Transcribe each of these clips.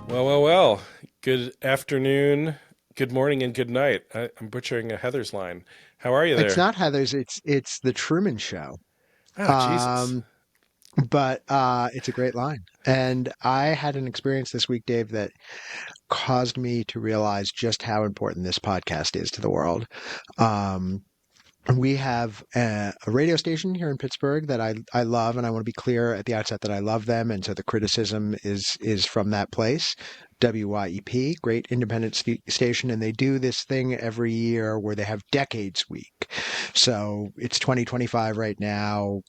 Well. Good afternoon, good morning, and good night. I'm butchering a Heather's line. How are you It's there? not Heather's. It's the Truman Show. Oh, Jesus. Um, but it's a great line. And I had an experience this week, Dave, that caused me to realize just how important this podcast is to the world. Um, we have a radio station here in Pittsburgh that I love, and I want to be clear at the outset that I love them, and so the criticism is from that place. WYEP, great independent station, and they do this thing every year where they have Decades Week. So it's 2025 right now.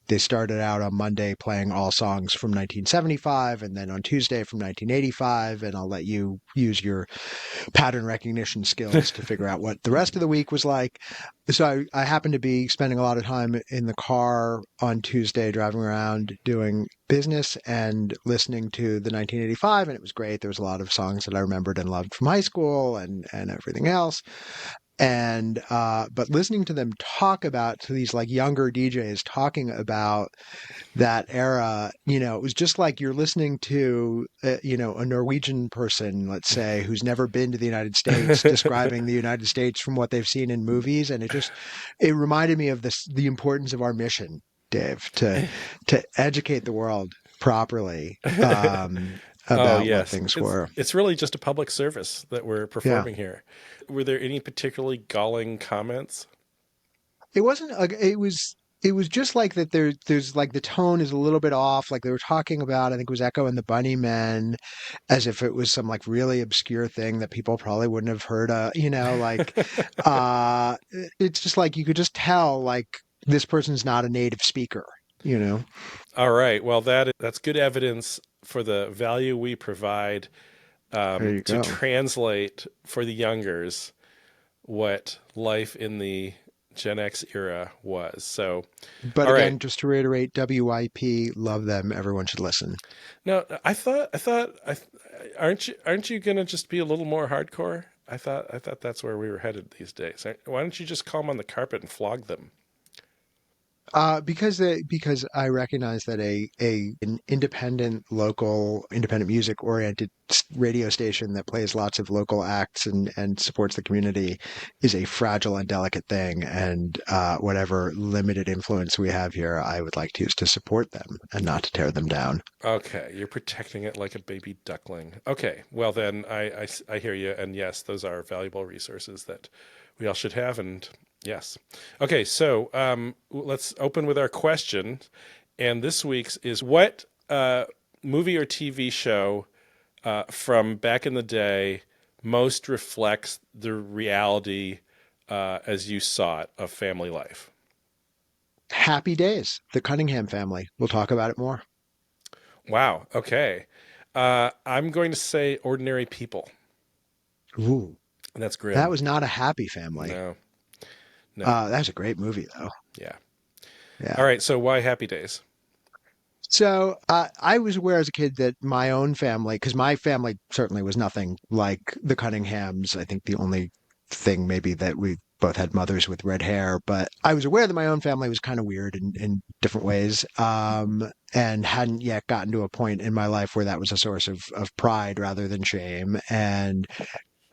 They started out on Monday playing all songs from 1975 and then on Tuesday from 1985. And I'll let you use your pattern recognition skills to figure out what the rest of the week was like. So I happened to be spending a lot of time in the car on Tuesday driving around doing business and listening to the 1985, and it was great. There was a lot of songs that I remembered and loved from high school and everything else. And but listening to them talk about, to these like younger DJs talking about that era, it was just like you're listening to a Norwegian person, let's say, who's never been to the United States, describing the United States from what they've seen in movies. And it reminded me of the importance of our mission, Dave, to educate the world properly Oh, about what yes. things It's were. it's really just a public service that we're Yeah. performing here. Were there any particularly galling comments? It wasn't like it was just like that there's like the tone is a little bit off. Like they were talking about, I think it was Echo and the Bunnymen, as if it was some like really obscure thing that people probably wouldn't have heard of, uh it's just like you could just tell like this person's not a native speaker, you know. All right. Well, that's good evidence for the value we provide There you to go. translate for the youngers what life in the Gen X era was. So, But all right. again, just to reiterate, WIP, love them. Everyone should listen. No, aren't you gonna just be a little more hardcore? I thought that's where we were headed these days. Why don't you just call them on the carpet and flog them? Because I recognize that an independent, local, independent music oriented radio station that plays lots of local acts and supports the community is a fragile and delicate thing. And whatever limited influence we have here, I would like to use to support them and not to tear them down. Okay, you're protecting it like a baby duckling. Okay, well then I hear you, and yes, those are valuable resources that we all should have, and yes. Okay, so let's open with our question, and this week's is what movie or TV show from back in the day most reflects the reality as you saw it of family life? Happy Days, the Cunningham family. We'll talk about it more. Wow. Okay. I'm going to say Ordinary People. Ooh, And that's that grim. was not a happy family. No, no. That was a great movie, though. Yeah. Yeah. All right. So why Happy Days? So I was aware as a kid that my own family, because my family certainly was nothing like the Cunninghams. I think the only thing maybe that we both had mothers with red hair, but I was aware that my own family was kind of weird in different ways, and hadn't yet gotten to a point in my life where that was a source of pride rather than shame. And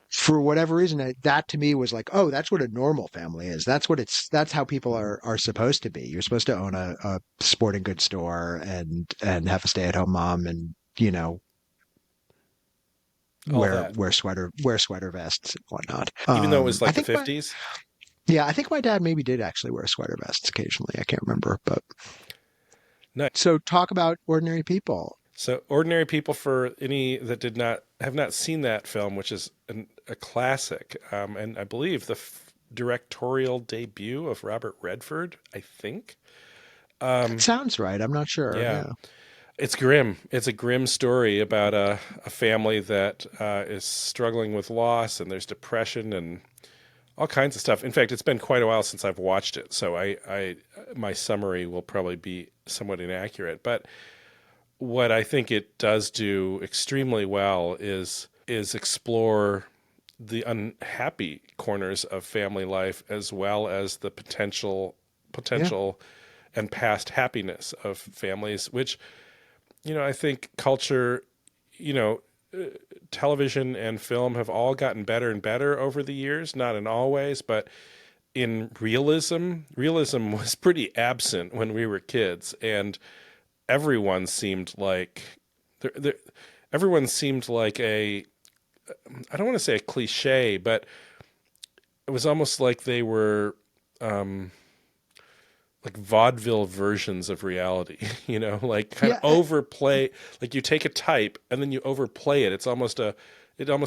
for whatever reason, that to me was like, oh, that's what a normal family is. That's how people are supposed to be. You're supposed to own a sporting goods store and have a stay-at-home mom and, All wear that. wear sweater vests and whatnot. Even though it was I like the think my 50s? yeah, I think my dad maybe did actually wear sweater vests occasionally. I can't remember, but Nice. so talk about Ordinary People. So Ordinary People, for any that did not have not seen that film, which is a classic, and I believe the directorial debut of Robert Redford, I think. Sounds right. I'm not sure. Yeah. Yeah. It's grim. It's a grim story about a family that is struggling with loss, and there's depression and all kinds of stuff. In fact, it's been quite a while since I've watched it, so my summary will probably be somewhat inaccurate. But what I think it does do extremely well is explore the unhappy corners of family life as well as the Yeah. potential and past happiness of families, which, I think culture, you know, television and film have all gotten better and better over the years, not in all ways, but in realism was pretty absent when we were kids, and everyone seemed like there, everyone seemed like a, I don't want to say a cliche, but it was almost like they were um, like vaudeville versions of reality, like kind of Yeah, overplay. Like you take a type and then you overplay it. It almost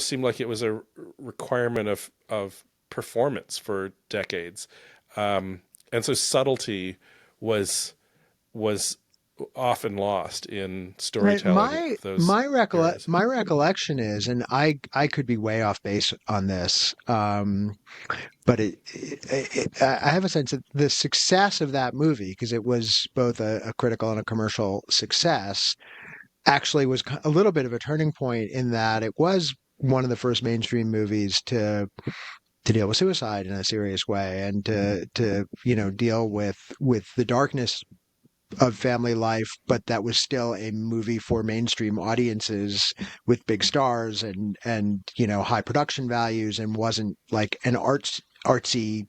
seemed like it was a requirement of performance for decades. And so subtlety was often lost in right. storytelling of those eras. My recollection is, and I could be way off base on this, but I have a sense that the success of that movie, because it was both a critical and a commercial success, actually was a little bit of a turning point in that it was one of the first mainstream movies to deal with suicide in a serious way, and to deal with the darkness of family life, but that was still a movie for mainstream audiences with big stars and high production values, and wasn't like an artsy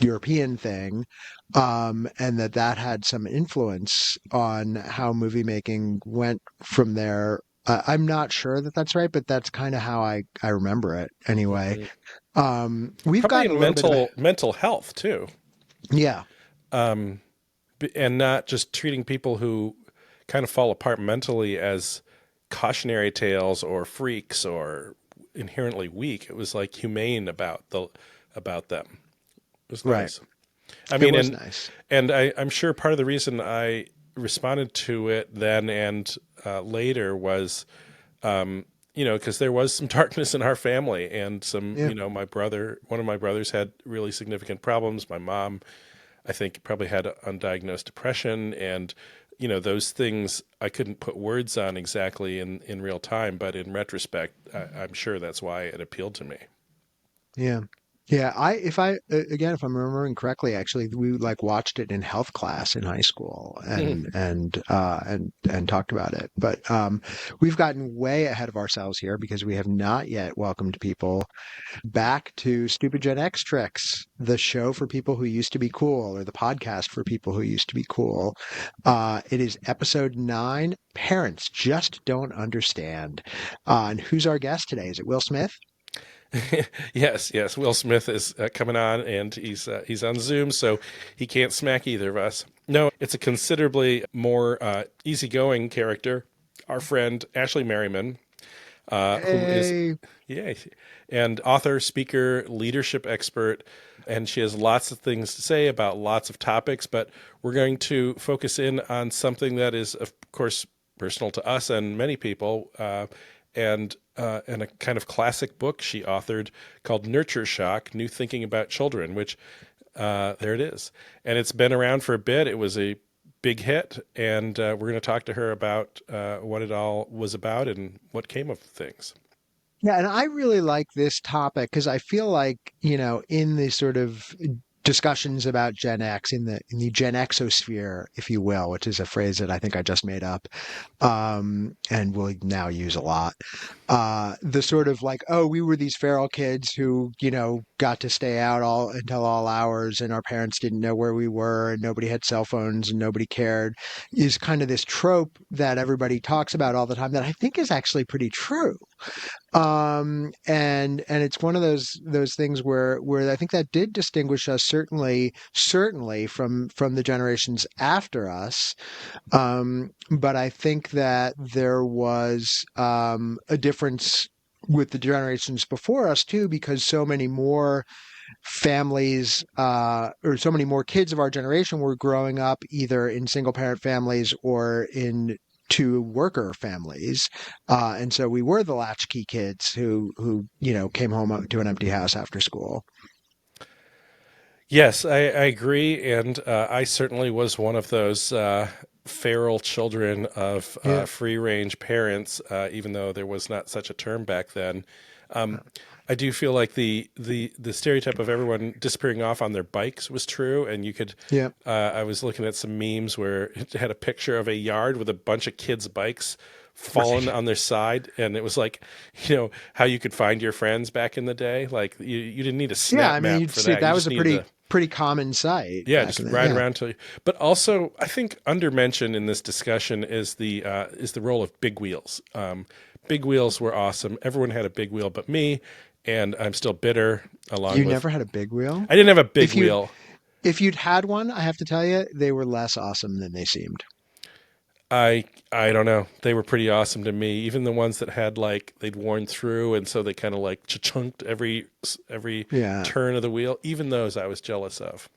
European thing, and that had some influence on how movie making went from there. I'm not sure that that's right, but that's kind of how I remember it anyway. Mhm. We've Probably gotten a in little bit of a mental health too, yeah. um, and not just treating people who kind of fall apart mentally as cautionary tales or freaks or inherently weak. It was like humane about them. It was Right. nice. I It mean, was and nice. I'm sure part of the reason I responded to it then and later was, because there was some darkness in our family, and some, Yeah. one of my brothers had really significant problems. My mom, I think, probably had undiagnosed depression, and those things I couldn't put words on exactly in real time, but in retrospect, I'm sure that's why it appealed to me. Yeah. Yeah, if I'm remembering correctly, actually, we like watched it in health class in high school and talked about it. But we've gotten way ahead of ourselves here because we have not yet welcomed people back to Stupid Gen X Tricks, the show for people who used to be cool, or the podcast for people who used to be cool. It is episode 9. Parents just don't understand. And who's our guest today? Is it Will Smith? Yes, yes. Will Smith is coming on, and he's on Zoom, so he can't smack either of us. No, it's a considerably more easygoing character. Our friend Ashley Merriman, who is, Hey. yeah, and author, speaker, leadership expert, and she has lots of things to say about lots of topics. But we're going to focus in on something that is, of course, personal to us and many people, and a kind of classic book she authored called Nurture Shock: New Thinking About Children, which there it is, and it's been around for a bit. It was a big hit, and we're going to talk to her about what it all was about and what came of things. Yeah, and I really like this topic because I feel like, in the sort of discussions about Gen X in the Gen Exosphere, if you will, which is a phrase that I think I just made up, and will now use a lot. The sort of like, oh, we were these feral kids who, got to stay out all until all hours, and our parents didn't know where we were, and nobody had cell phones, and nobody cared, is kind of this trope that everybody talks about all the time that I think is actually pretty true. And it's one of those things where I think that did distinguish us, certainly from the generations after us. But I think that there was a difference with the generations before us too, because so many more families, or so many more kids of our generation were growing up either in single parent families or in two worker families, and so we were the latchkey kids who came home to an empty house after school. Yes, I agree, and I certainly was one of those feral children of Yeah. free range parents, even though there was not such a term back then. Um, I do feel like the stereotype of everyone disappearing off on their bikes was true, and you could. Yeah. I was looking at some memes where it had a picture of a yard with a bunch of kids' bikes fallen Right. on their side, and it was like, how you could find your friends back in the day. Like you didn't need a Yeah, snap I mean, map you'd for see that. You that was just a needed pretty common sight yeah, back just in the ride yeah. around till you. But also, I think undermentioned in this discussion is the role of big wheels. Big wheels were awesome. Everyone had a big wheel, but me, and I'm still bitter. Along You with, never had a big wheel? I didn't have a big If you wheel. if you'd had one, I have to tell you, they were less awesome than they seemed. I don't know. They were pretty awesome to me. Even the ones that had like they'd worn through, and so they kind of like chunked every Yeah. turn of the wheel. Even those I was jealous of.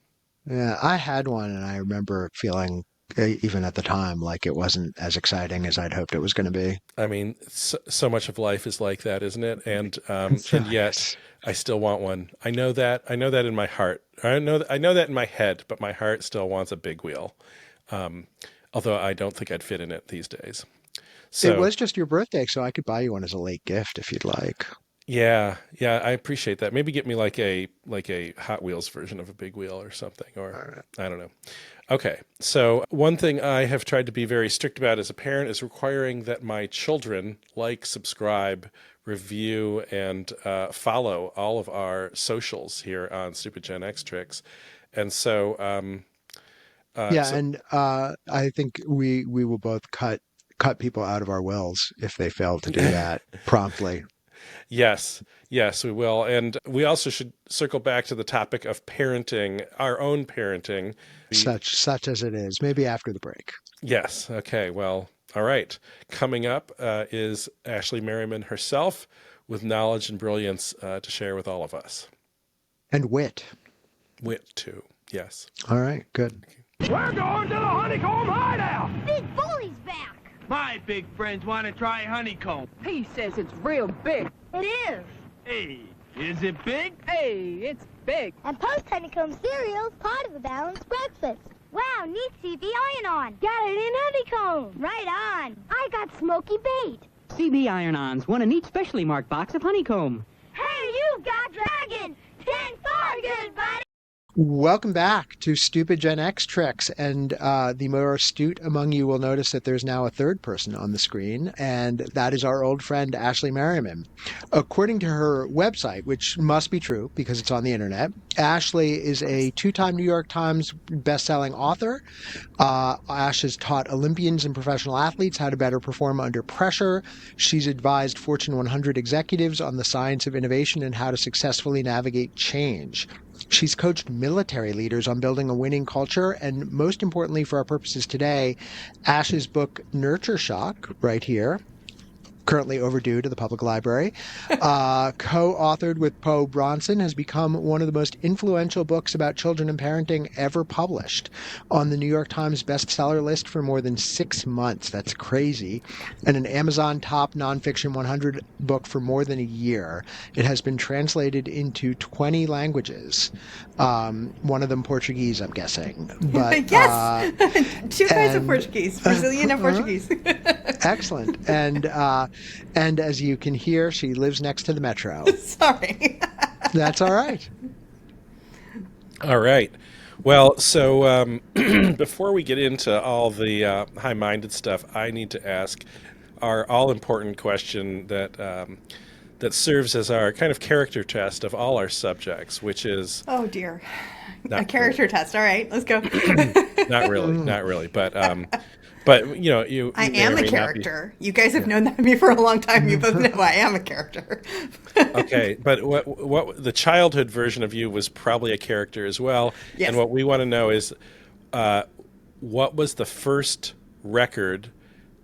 Yeah, I had one and I remember feeling even at the time like it wasn't as exciting as I'd hoped it was going to be. I mean, so much of life is like that, isn't it? So And yet yes. I still want one. I know that. I know that in my heart. I know that in my head, but my heart still wants a big wheel. Although I don't think I'd fit in it these days. It So was just your birthday, so I could buy you one as a late gift if you'd like. yeah, I appreciate that. Maybe get me like a Hot Wheels version of a big wheel or something, or All right. I don't know. Okay, so one thing I have tried to be very strict about as a parent is requiring that my children like, subscribe, review, and follow all of our socials here on Stupid Gen X Tricks. And so, Yeah, so and I think we will both cut people out of our wills if they fail to do that promptly. yes, yes, we will. And we also should circle back to the topic of parenting, our own parenting. Such as it is. Maybe after the break. Yes. Okay. Well, all right. Coming up is Ashley Merriman herself with knowledge and brilliance to share with all of us. And wit. Wit, too. Yes. All right, good. We're going to the honeycomb hideout! Big Bully's back! My big friends want to try honeycomb. He says it's real big. It is! Hey, is it big? Hey, it's big. And post-honeycomb cereal's part of a balanced breakfast. Wow, neat CB iron-on. Got it in honeycomb. Right on. I got smoky bait. CB Iron-Ons won a neat specially marked box of honeycomb. Hey, you got dragon! 10-4, good buddy! Welcome back to Stupid Gen X Tricks. And the more astute among you will notice that there's now a third person on the screen, and that is our old friend Ashley Merriman. According to her website, which must be true because it's on the internet, Ashley is a two-time New York Times best-selling author. Ash has taught Olympians and professional athletes how to better perform under pressure. She's advised Fortune 100 executives on the science of innovation and how to successfully navigate change. She's coached military leaders on building a winning culture, and most importantly for our purposes today, Ash's book Nurture Shock, right here, currently overdue to the public library, co-authored with Poe Bronson, has become one of the most influential books about children and parenting ever published, on the New York Times bestseller list for more than 6 months. That's crazy. And an Amazon top nonfiction 100 book for more than a year. It has been translated into 20 languages, one of them Portuguese, I'm guessing. But yes, two kinds of and- Portuguese, Brazilian and Portuguese. Excellent. And as you can hear, she lives next to the metro. Sorry. That's all right. All right. Well, so before we get into all the high-minded stuff, I need to ask our all-important question that serves as our kind of character test of all our subjects, which is Oh dear. Not A character test. All right, let's go. not really, but you I may am or the may not be- character. You guys have known that me for a long time. You both know I am a character. Okay, but what the childhood version of you was probably a character as well. Yes. And what we want to know is, what was the first record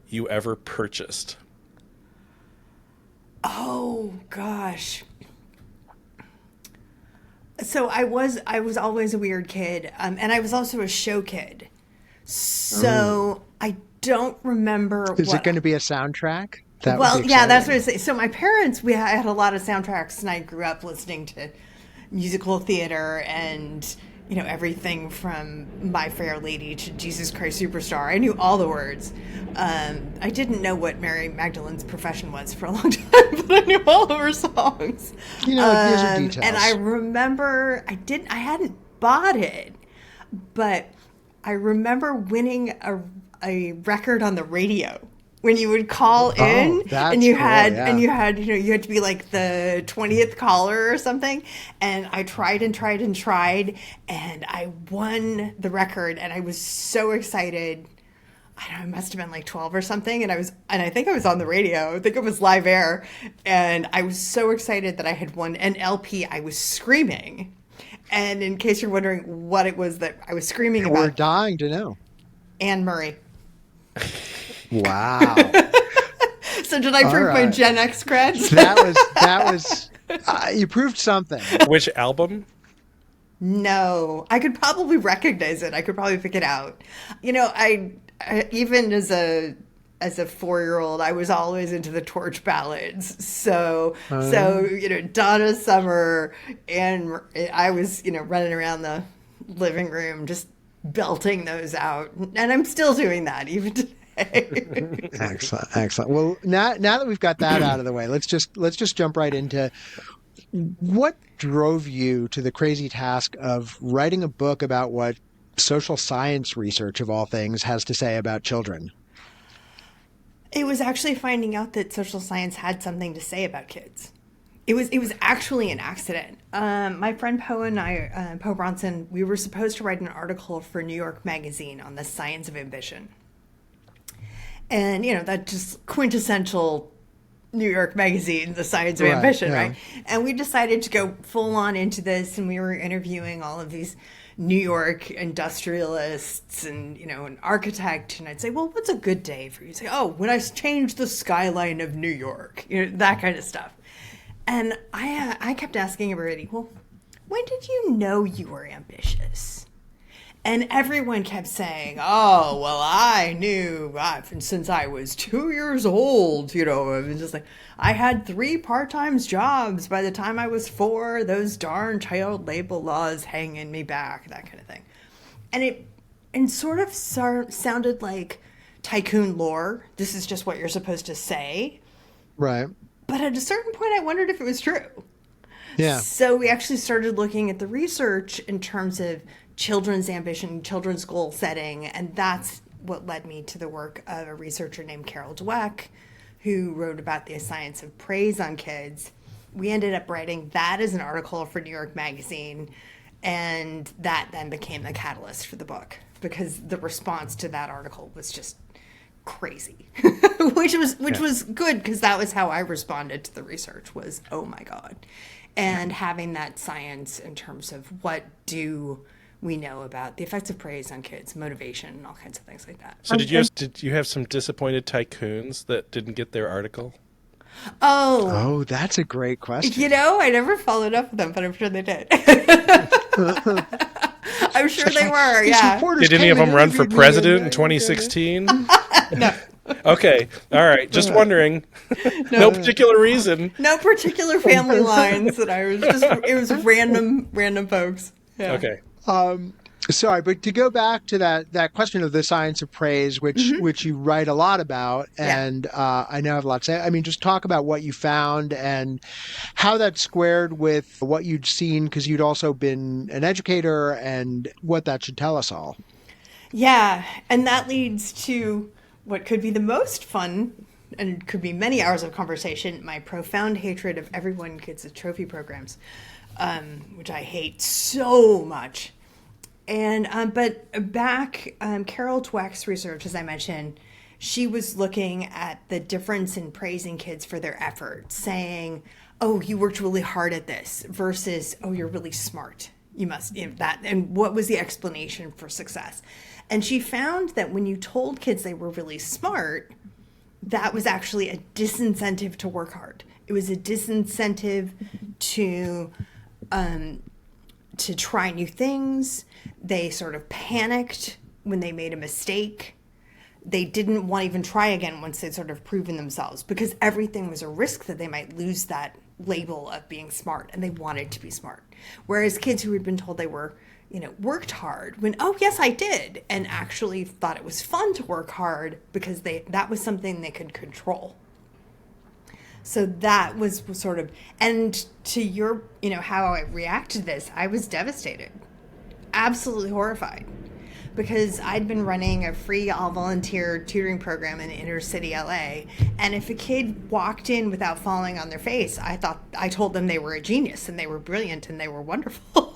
you ever purchased? Oh gosh. So I was always a weird kid, and I was also a show kid. So I don't remember. Is it going to be a soundtrack? That would Well, be yeah, that's what exciting. I say. So my parents, we had a lot of soundtracks, and I grew up listening to musical theater and everything from My Fair Lady to Jesus Christ Superstar. I knew all the words. I didn't know what Mary Magdalene's profession was for a long time, but I knew all of her songs. These are details. And I remember I hadn't bought it, but I remember winning a record on the radio. When you would call in and you had you had to be like the 20th caller or something, and I tried and I won the record, and I was so excited. I don't know, it must have been like 12 or something, and I think I was on the radio. I think it was live air, and I was so excited that I had won an LP. I was screaming. And in case you're wondering what it was that I was screaming about, we're dying to know. Anne Murray. Wow. So did I prove my Gen X creds? That was you proved something. Which album? No, I could probably recognize it. I could probably pick it out. I even as a 4-year-old, I was always into the Torch ballads. So Donna Summer, and I was running around the living room just belting those out, and I'm still doing that even today. Excellent. Well, now that we've got that out of the way, let's just jump right into what drove you to the crazy task of writing a book about what social science research of all things has to say about children. It was actually finding out that social science had something to say about kids. It was actually an accident. My friend Poe and I, Poe Bronson, we were supposed to write an article for New York Magazine on the science of ambition. And, that just quintessential New York Magazine, the science of ambition, right? And we decided to go full on into this, and we were interviewing all of these New York industrialists and, an architect. And I'd say, well, what's a good day for you? He'd say, oh, when I changed the skyline of New York, that kind of stuff. And I kept asking everybody, well, when did you know you were ambitious? And everyone kept saying, oh, well, I knew since I was 2 years old, it was just like, I had 3 part-time jobs by the time I was 4, those darn child labor laws hanging me back, that kind of thing. And it sort of sounded like tycoon lore. This is just what you're supposed to say. Right. But at a certain point, I wondered if it was true. Yeah. So we actually started looking at the research in terms of children's ambition, children's goal setting, and that's what led me to the work of a researcher named Carol Dweck, who wrote about the science of praise on kids. We ended up writing that as an article for New York Magazine, and that then became the catalyst for the book, because the response to that article was just crazy, which was good, because that was how I responded to the research, was, oh my God. And having that science in terms of what do we know about the effects of praise on kids, motivation, and all kinds of things like that. So did you have some disappointed tycoons that didn't get their article? Oh, that's a great question. I never followed up with them, but I'm sure they did. I'm sure they were. Yeah. Did any of them run for president in 2016? No. Okay. All right. Just wondering. No particular reason. No particular family lines that I was it was random folks. Yeah. Okay. Sorry, but to go back to that question of the science of praise, which you write a lot about, and I know I have a lot to say. I mean, just talk about what you found and how that squared with what you'd seen, because you'd also been an educator, and what that should tell us all. Yeah, and that leads to what could be the most fun, and could be many hours of conversation, my profound hatred of everyone gets trophy programs, which I hate so much. And but back, Carol Dweck's research, as I mentioned, she was looking at the difference in praising kids for their effort, saying, oh, you worked really hard at this, versus, oh, you're really smart. You must, that. And what was the explanation for success? And she found that when you told kids they were really smart, that was actually a disincentive to work hard. It was a disincentive to try new things. They sort of panicked when they made a mistake. They didn't want to even try again once they'd sort of proven themselves, because everything was a risk that they might lose that label of being smart, and they wanted to be smart. Whereas kids who had been told they were worked hard when, oh, yes, I did, and actually thought it was fun to work hard because that was something they could control. So that was sort of, and to your, how I reacted to this, I was devastated, absolutely horrified, because I'd been running a free all-volunteer tutoring program in inner city LA, and if a kid walked in without falling on their face, I told them they were a genius and they were brilliant and they were wonderful.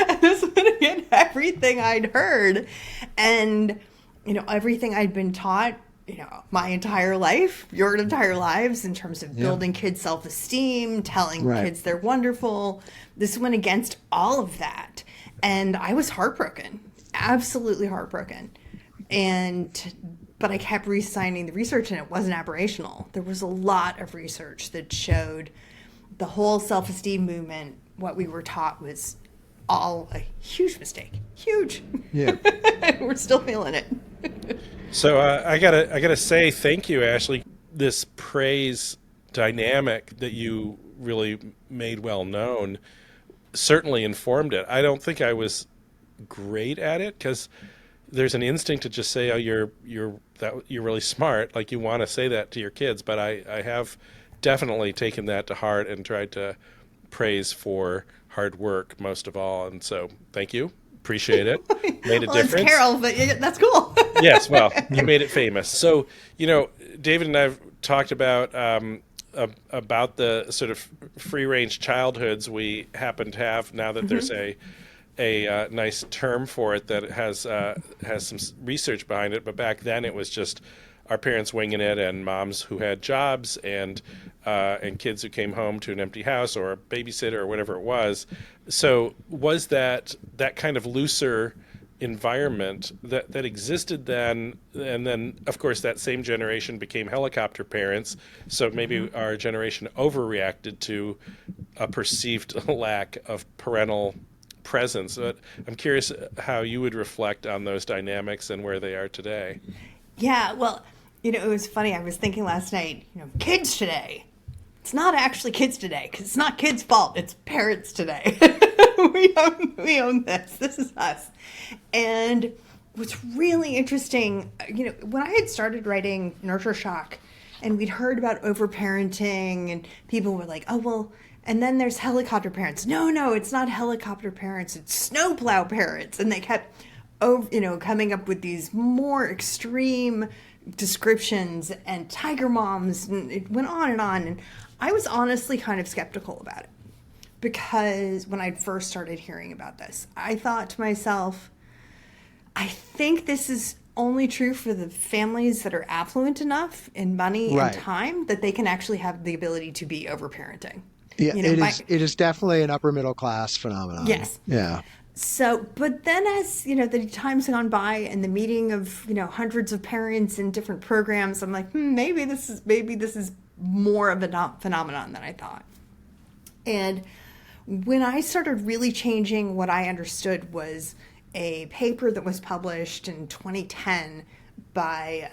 And this was again everything I'd heard, and everything I'd been taught, my entire life, your entire lives, in terms of building kids' self-esteem, telling kids they're wonderful. This went against all of that, and I was heartbroken. Absolutely heartbroken. But I kept re-signing the research, and it wasn't aberrational. There was a lot of research that showed the whole self-esteem movement, what we were taught, was all a huge mistake. Huge. Yeah. We're still feeling it. So I gotta say thank you, Ashley. This praise dynamic that you really made well known certainly informed it. I don't think I was great at it, because there's an instinct to just say, oh, you're really smart, like you want to say that to your kids. But I have definitely taken that to heart and tried to praise for hard work most of all. And so thank you, appreciate it. Made a difference. It's Carol, but that's cool. Yes, well, you made it famous. So David and I've talked about the sort of free range childhoods we happen to have now that there's a nice term for it that has some research behind it. But back then it was just our parents winging it, and moms who had jobs, and kids who came home to an empty house or a babysitter or whatever it was. So was that kind of looser environment that existed then, and then of course that same generation became helicopter parents, so maybe our generation overreacted to a perceived lack of parental presence. But I'm curious how you would reflect on those dynamics and where they are today. Yeah, well, it was funny. I was thinking last night, kids today. It's not actually kids today, because it's not kids' fault. It's parents today. we own this. This is us. And what's really interesting, when I had started writing Nurture Shock, and we'd heard about overparenting, and people were like, oh, well, and then there's helicopter parents. No, it's not helicopter parents. It's snowplow parents. And they kept, coming up with these more extreme descriptions, and tiger moms, and it went on. And I was honestly kind of skeptical about it, because when I first started hearing about this, I thought to myself, I think this is only true for the families that are affluent enough in money and time that they can actually have the ability to be overparenting. Yeah, it is definitely an upper middle class phenomenon. Yes. Yeah. So, but then as, the time's gone by, and the meeting of, hundreds of parents in different programs, I'm like, maybe this is more of a phenomenon than I thought. And when I started really changing, what I understood was a paper that was published in 2010 by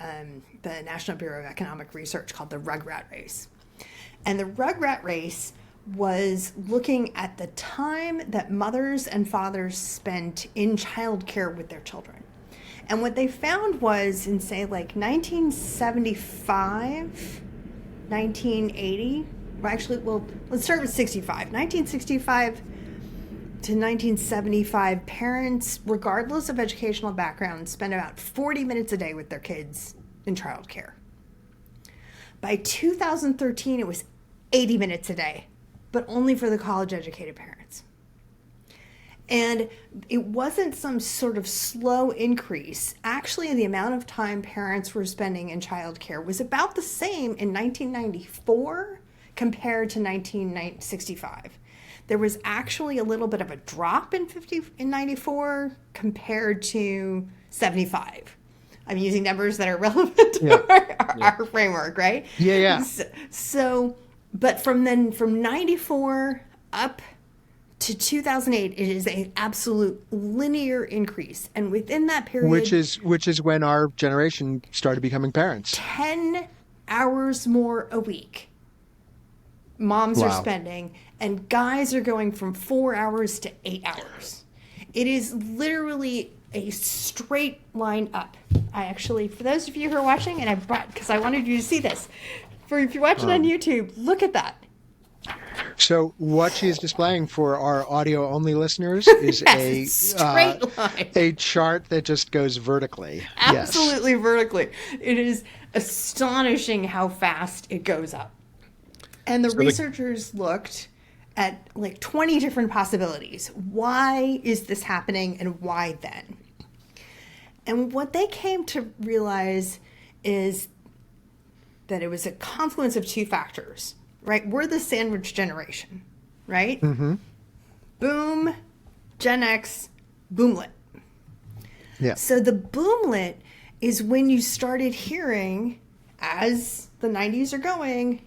the National Bureau of Economic Research called the Rugrat Race. And the Rugrat Race was looking at the time that mothers and fathers spent in childcare with their children. And what they found was in, say, like 1975, 1980, let's start with 65. 1965 to 1975, parents, regardless of educational background, spent about 40 minutes a day with their kids in childcare. By 2013, it was 80 minutes a day, but only for the college-educated parents. And it wasn't some sort of slow increase. Actually, the amount of time parents were spending in childcare was about the same in 1994 compared to 1965. There was actually a little bit of a drop in 94 compared to 75. I'm using numbers that are relevant to our framework, right? Yeah. So, but from 94 up to 2008, it is an absolute linear increase. And within that period... Which is when our generation started becoming parents. 10 hours more a week moms are spending, and guys are going from 4 hours to 8 hours. It is literally a straight line up. I actually, for those of you who are watching, and I brought, because I wanted you to see this, for if you're watching on YouTube, look at that. So what she is displaying for our audio-only listeners is a straight line. A chart that just goes vertically. Absolutely vertically. It is astonishing how fast it goes up. And the researchers looked at like 20 different possibilities. Why is this happening and why then? And what they came to realize is that it was a confluence of two factors, right? We're the sandwich generation, right? Mm-hmm. Boom, Gen X, boomlet. Yeah. So the boomlet is when you started hearing, as the 90s are going,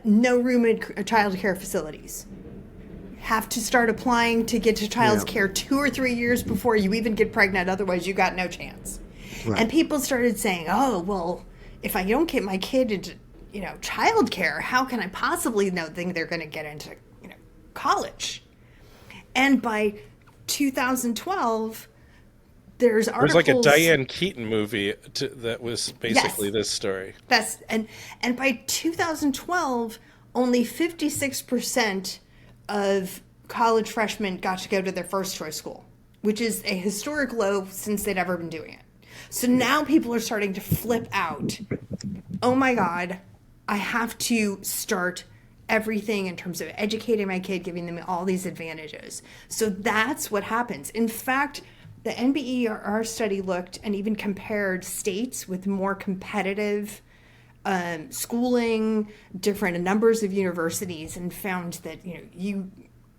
no room in child care facilities. Have to start applying to get to child's care 2 or 3 years before you even get pregnant. Otherwise, you got no chance. Right. And people started saying, oh, well, if I don't get my kid into, child care, how can I possibly think they're going to get into, college? And by 2012, there's articles. There's like a Diane Keaton movie that was basically this story. And by 2012, only 56% of college freshmen got to go to their first choice school, which is a historic low since they'd ever been doing it. So now people are starting to flip out. Oh my God, I have to start everything in terms of educating my kid, giving them all these advantages. So that's what happens. In fact, the NBER study looked and even compared states with more competitive schooling, different numbers of universities, and found that you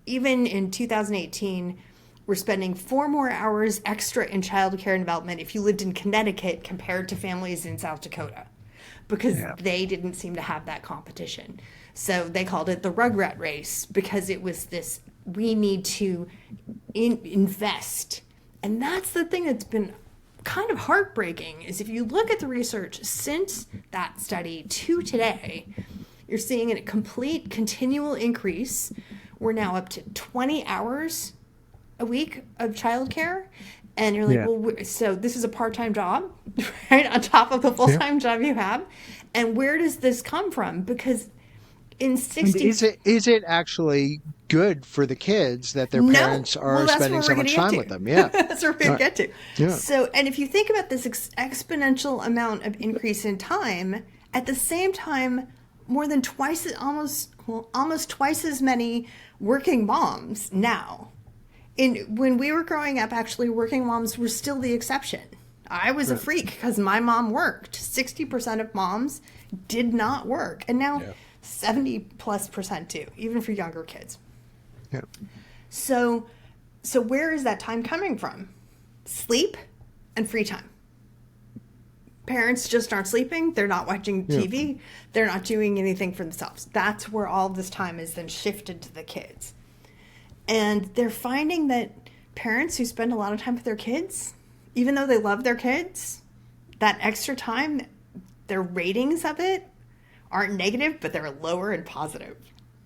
even in 2018 were spending 4 more hours extra in child care and development if you lived in Connecticut compared to families in South Dakota, because they didn't seem to have that competition. So they called it the Rugrat race, because it was this, we need to invest. And that's the thing that's been kind of heartbreaking, is if you look at the research since that study to today, you're seeing a complete continual increase. We're now up to 20 hours a week of childcare. And you're like, well, so this is a part-time job, right? On top of the full-time job you have. And where does this come from? Because in 60... Is it actually good for the kids that their parents are spending so much time with them? Yeah. That's where we're going to get to. Yeah. So, and if you think about this exponential amount of increase in time, at the same time, more than twice, almost twice as many working moms now. When we were growing up, actually, working moms were still the exception. I was a freak because my mom worked. 60% of moms did not work. And now 70+% do, even for younger kids. Yeah. So where is that time coming from? Sleep and free time. Parents just aren't sleeping. They're not watching TV. They're not doing anything for themselves. That's where all this time is then shifted to the kids. And they're finding that parents who spend a lot of time with their kids, even though they love their kids, that extra time, their ratings of it aren't negative, but they're lower and positive.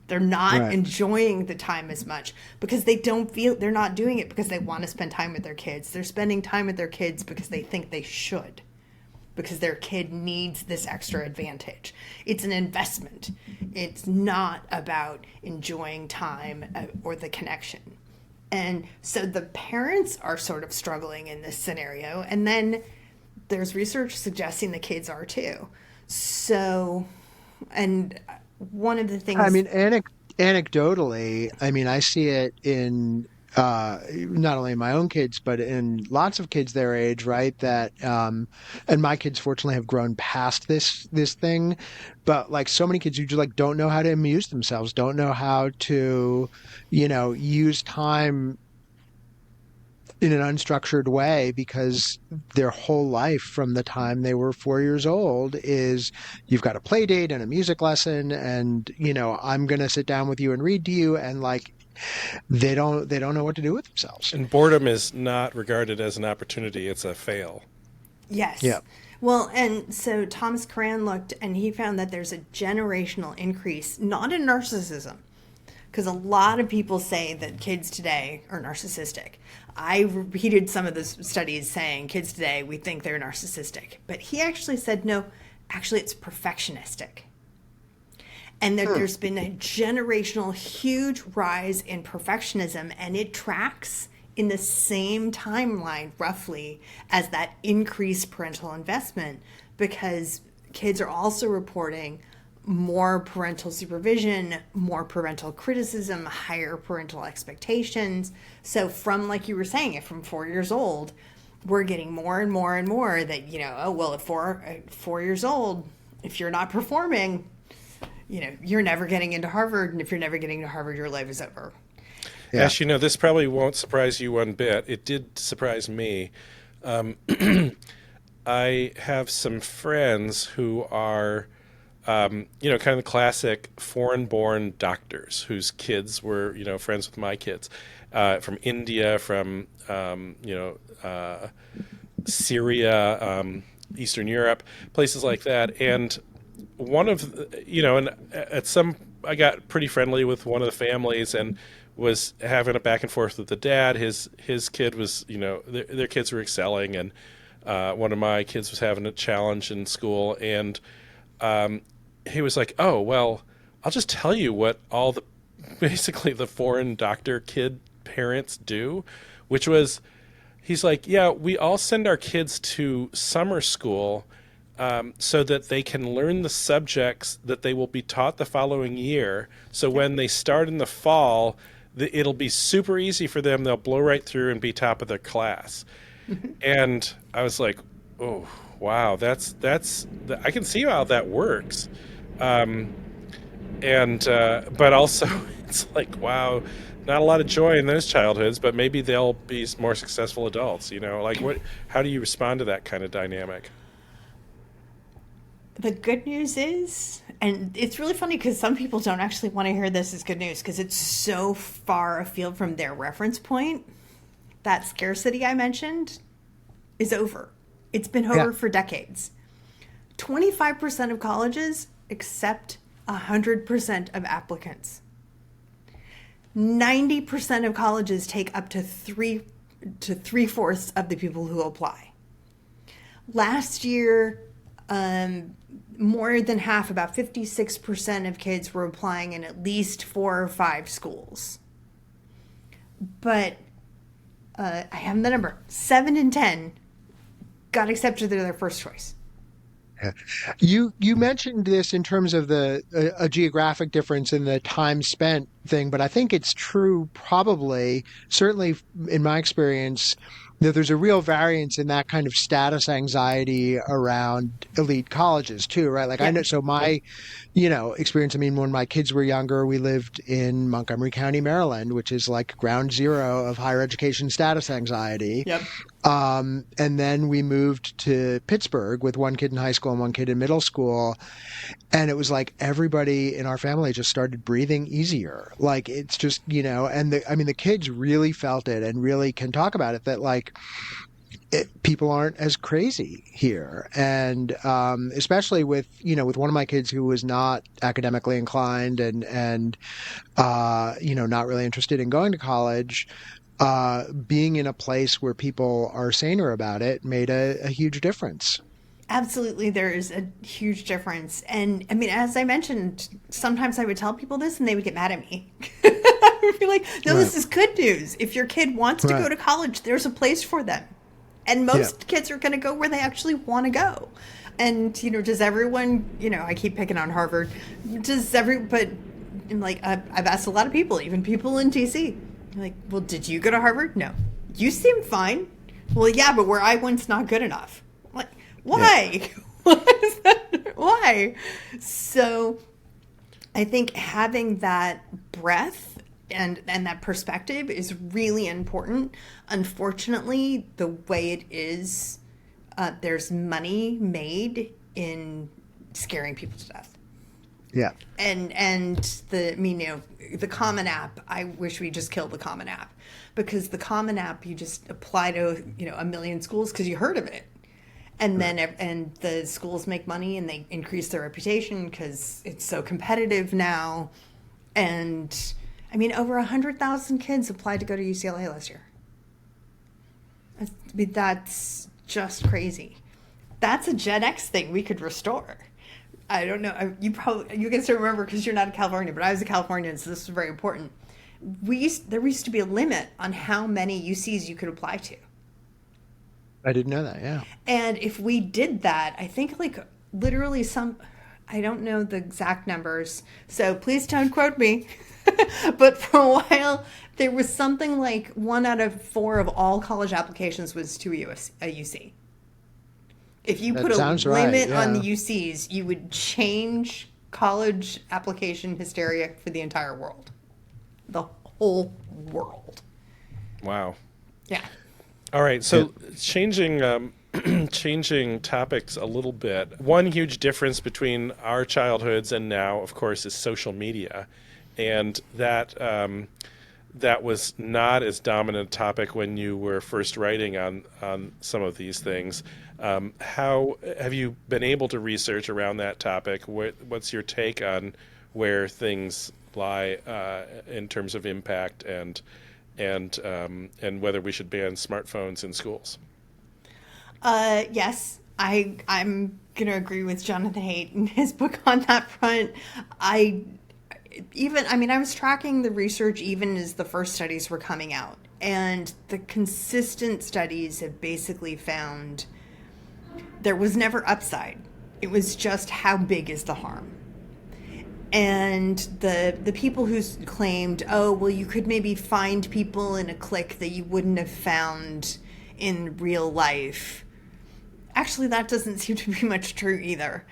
They're not enjoying the time as much because they don't feel, they're not doing it because they want to spend time with their kids. They're spending time with their kids because they think they should, because their kid needs this extra advantage. It's an investment. It's not about enjoying time or the connection. And so the parents are sort of struggling in this scenario. And then there's research suggesting the kids are too. So, and one of the things... I mean, anecdotally, I see it in not only my own kids, but in lots of kids their age, right? That, and my kids fortunately have grown past this thing, but like so many kids who just like don't know how to amuse themselves, don't know how to, use time in an unstructured way, because their whole life from the time they were 4 years old is you've got a play date and a music lesson, and I'm going to sit down with you and read to you, and like they don't know what to do with themselves. And boredom is not regarded as an opportunity, it's a fail. Yes. Yeah. Well, and so Thomas Curran looked and he found that there's a generational increase, not in narcissism, because a lot of people say that kids today are narcissistic. I repeated some of the studies saying kids today, we think they're narcissistic. But he actually said, no, actually it's perfectionistic. And that there's been a generational huge rise in perfectionism, and it tracks in the same timeline roughly as that increased parental investment, because kids are also reporting more parental supervision, more parental criticism, higher parental expectations. So from, like you were saying, from 4 years old, we're getting more and more and more that, oh, well, at 4 years old, if you're not performing, you're never getting into Harvard. And if you're never getting to Harvard, your life is over. Yeah. Ash, this probably won't surprise you one bit. It did surprise me. I have some friends who are, kind of the classic foreign-born doctors whose kids were, friends with my kids, from India, from, Syria, Eastern Europe, places like that. And one of, I got pretty friendly with one of the families and was having a back and forth with the dad. His kid was, their kids were excelling, and one of my kids was having a challenge in school, and he was like, oh, well, I'll just tell you what all basically the foreign doctor kid parents do, which was, he's like, yeah, we all send our kids to summer school so that they can learn the subjects that they will be taught the following year. So when they start in the fall, it'll be super easy for them. They'll blow right through and be top of their class. And I was like, oh, wow, I can see how that works. But also it's like, wow, not a lot of joy in those childhoods, but maybe they'll be more successful adults, how do you respond to that kind of dynamic? The good news is, and it's really funny because some people don't actually want to hear this as good news because it's so far afield from their reference point. That scarcity I mentioned is over. It's been over for decades. 25% of colleges accept 100% of applicants. 90% of colleges take up to three-fourths of the people who apply. Last year, more than half, about 56% of kids were applying in at least 4 or 5 schools. But I have the number. 7 in 10 got accepted to their first choice. You mentioned this in terms of a geographic difference in the time spent thing, but I think it's true probably, certainly in my experience, that there's a real variance in that kind of status anxiety around elite colleges too, right? Like I know, so my, experience, when my kids were younger, we lived in Montgomery County, Maryland, which is like ground zero of higher education status anxiety. Yep. And then we moved to Pittsburgh with one kid in high school and one kid in middle school. And it was like everybody in our family just started breathing easier. Like it's just, and the kids really felt it and really can talk about it, that like people aren't as crazy here. And especially with one of my kids who was not academically inclined and not really interested in going to college, being in a place where people are saner about it made a huge difference. Absolutely, there is a huge difference. And as I mentioned, sometimes I would tell people this and they would get mad at me. I would be like, no, this is good news. If your kid wants to go to college, there's a place for them. And most kids are going to go where they actually want to go. And, does everyone, I keep picking on Harvard, but I've asked a lot of people, even people in DC, like, well, did you go to Harvard? No. You seem fine. Well, yeah, but where I went's not good enough. I'm like, why? Yeah. Why? So I think having that breadth and that perspective is really important. Unfortunately, the way it is, there's money made in scaring people to death. Yeah. And the Common App, I wish we just killed the Common App, because the Common App you just apply to, a million schools because you heard of it. And then and the schools make money and they increase their reputation because it's so competitive now. And I mean, over 100,000 kids applied to go to UCLA last year. That's just crazy. That's a GenX thing we could restore. I don't know. You can still remember because you're not in California, but I was a Californian, so this is very important. There used to be a limit on how many UCs you could apply to. I didn't know that, yeah. And if we did that, I think like literally I don't know the exact numbers, so please don't quote me. But for a while, there was something like 1 out of 4 of all college applications was to a UC. If you put a limit on the UCs, you would change college application hysteria for the entire world. The whole world. Wow. Yeah. All right. So changing topics a little bit. One huge difference between our childhoods and now, of course, is social media. And that was not as dominant a topic when you were first writing on some of these things. How have you been able to research around that topic? What's your take on where things lie in terms of impact and whether we should ban smartphones in schools? Yes, I'm gonna agree with Jonathan Haidt in his book on that front. I was tracking the research even as the first studies were coming out, and the consistent studies have basically found there was never upside. It was just how big is the harm. And the people who claimed, oh, well, you could maybe find people in a clique that you wouldn't have found in real life. Actually, that doesn't seem to be much true either.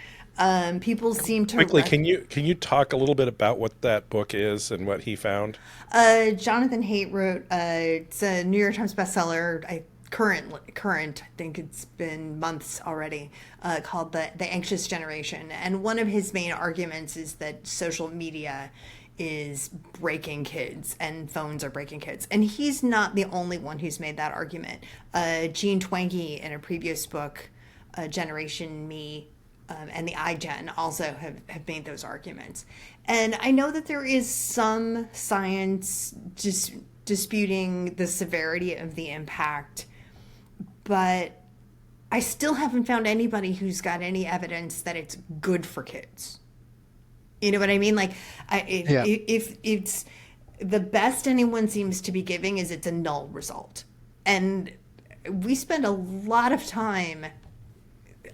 People seem to quickly. Can you talk a little bit about what that book is and what he found? Jonathan Haidt wrote. It's a New York Times bestseller. Current. I think it's been months already. Called the Anxious Generation, and one of his main arguments is that social media is breaking kids and phones are breaking kids. And he's not the only one who's made that argument. Gene Twenge in a previous book, Generation Me, and the iGen also have made those arguments. And I know that there is some science disputing the severity of the impact, but I still haven't found anybody who's got any evidence that it's good for kids. You know what I mean? Like, if it's the best anyone seems to be giving is it's a null result. And we spend a lot of time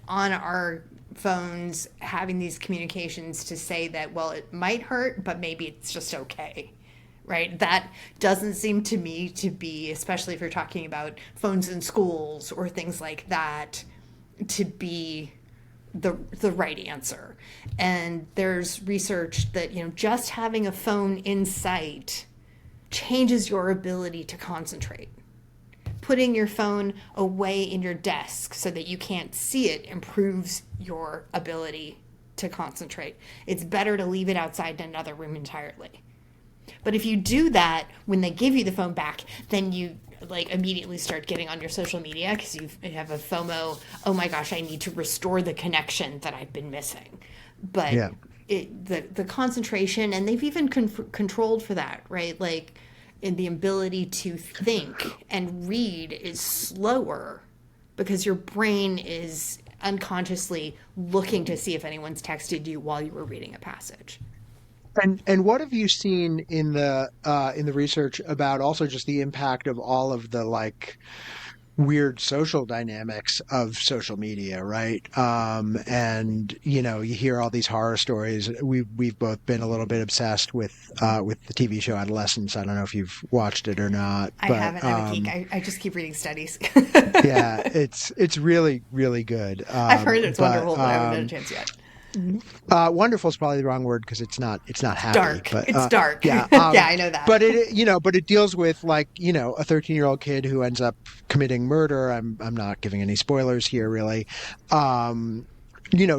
on our phones having these communications to say that, well, it might hurt, but maybe it's just okay, right? That doesn't seem to me to be, especially if you're talking about phones in schools or things like that, to be the right answer. And there's research that, just having a phone in sight changes your ability to concentrate. Putting your phone away in your desk so that you can't see it improves your ability to concentrate. It's better to leave it outside in another room entirely. But if you do that when they give you the phone back, then you immediately start getting on your social media because you have a FOMO, oh my gosh, I need to restore the connection that I've been missing. But the concentration, and they've even controlled for that, right? Like, in the ability to think and read is slower because your brain is unconsciously looking to see if anyone's texted you while you were reading a passage. And what have you seen in the research about also just the impact of all of the weird social dynamics of social media, right? And you hear all these horror stories. We've both been a little bit obsessed with the TV show Adolescence. I don't know if you've watched it or not. I haven't. I'm a geek. I just keep reading studies. Yeah, it's really, really good. I've heard it's wonderful, but I haven't had a chance yet. Wonderful is probably the wrong word because it's not happy. Dark. But, it's dark. Yeah, yeah, I know that. But it deals with a 13-year-old kid who ends up committing murder. I'm not giving any spoilers here, really.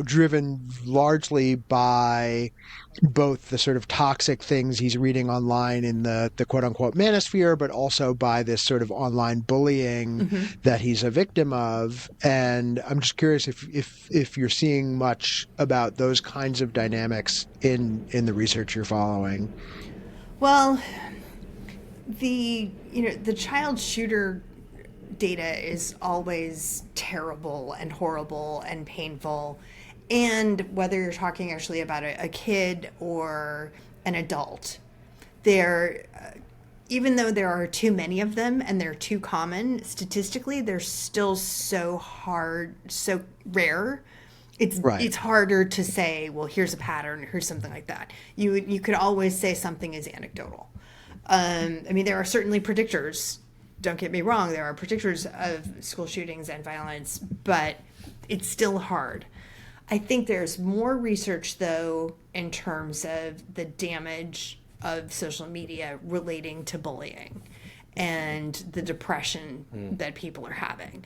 Driven largely by both the sort of toxic things he's reading online in the quote unquote manosphere, but also by this sort of online bullying that he's a victim of. And I'm just curious if you're seeing much about those kinds of dynamics in the research you're following. Well, the child shooter data is always terrible and horrible and painful. And whether you're talking actually about a kid or an adult, even though there are too many of them and they're too common, statistically, they're still so rare. It's harder to say, well, here's a pattern, here's something like that. You could always say something is anecdotal. There are certainly predictors. Don't get me wrong, there are predictors of school shootings and violence, but it's still hard. I think there's more research, though, in terms of the damage of social media relating to bullying and the depression that people are having.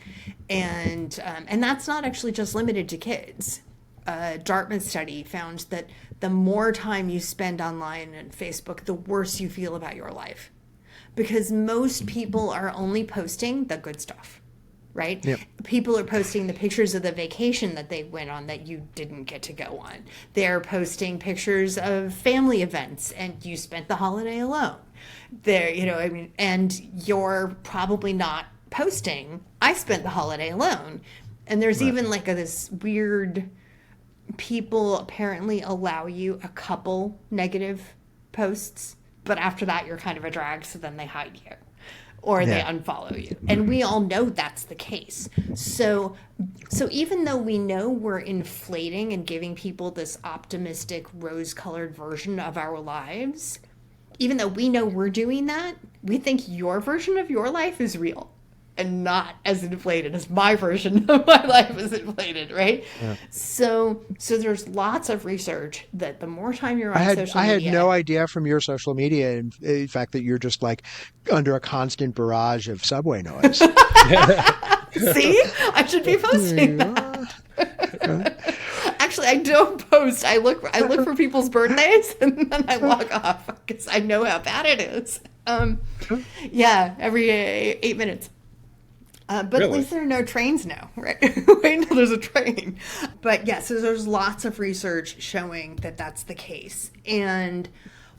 And that's not actually just limited to kids. A Dartmouth study found that the more time you spend online and Facebook, the worse you feel about your life. Because most people are only posting the good stuff, right? Yep. People are posting the pictures of the vacation that they went on that you didn't get to go on. They're posting pictures of family events and you spent the holiday alone. And you're probably not posting, I spent the holiday alone. And there's even like this weird, people apparently allow you a couple negative posts, but after that you're kind of a drag, so then they hide you or they unfollow you. And we all know that's the case. So even though we know we're inflating and giving people this optimistic rose-colored version of our lives, even though we know we're doing that, we think your version of your life is real and not as inflated as my version of my life is inflated, right? Yeah. So there's lots of research that the more time you're on social media... I had no idea from your social media, in fact, that you're just like under a constant barrage of subway noise. See? I should be posting that. Actually, I don't post. I look for people's birthdays and then I log off because I know how bad it is. Every 8 minutes. But really? At least there are no trains now, right? Wait until there's a train. But so there's lots of research showing that that's the case. And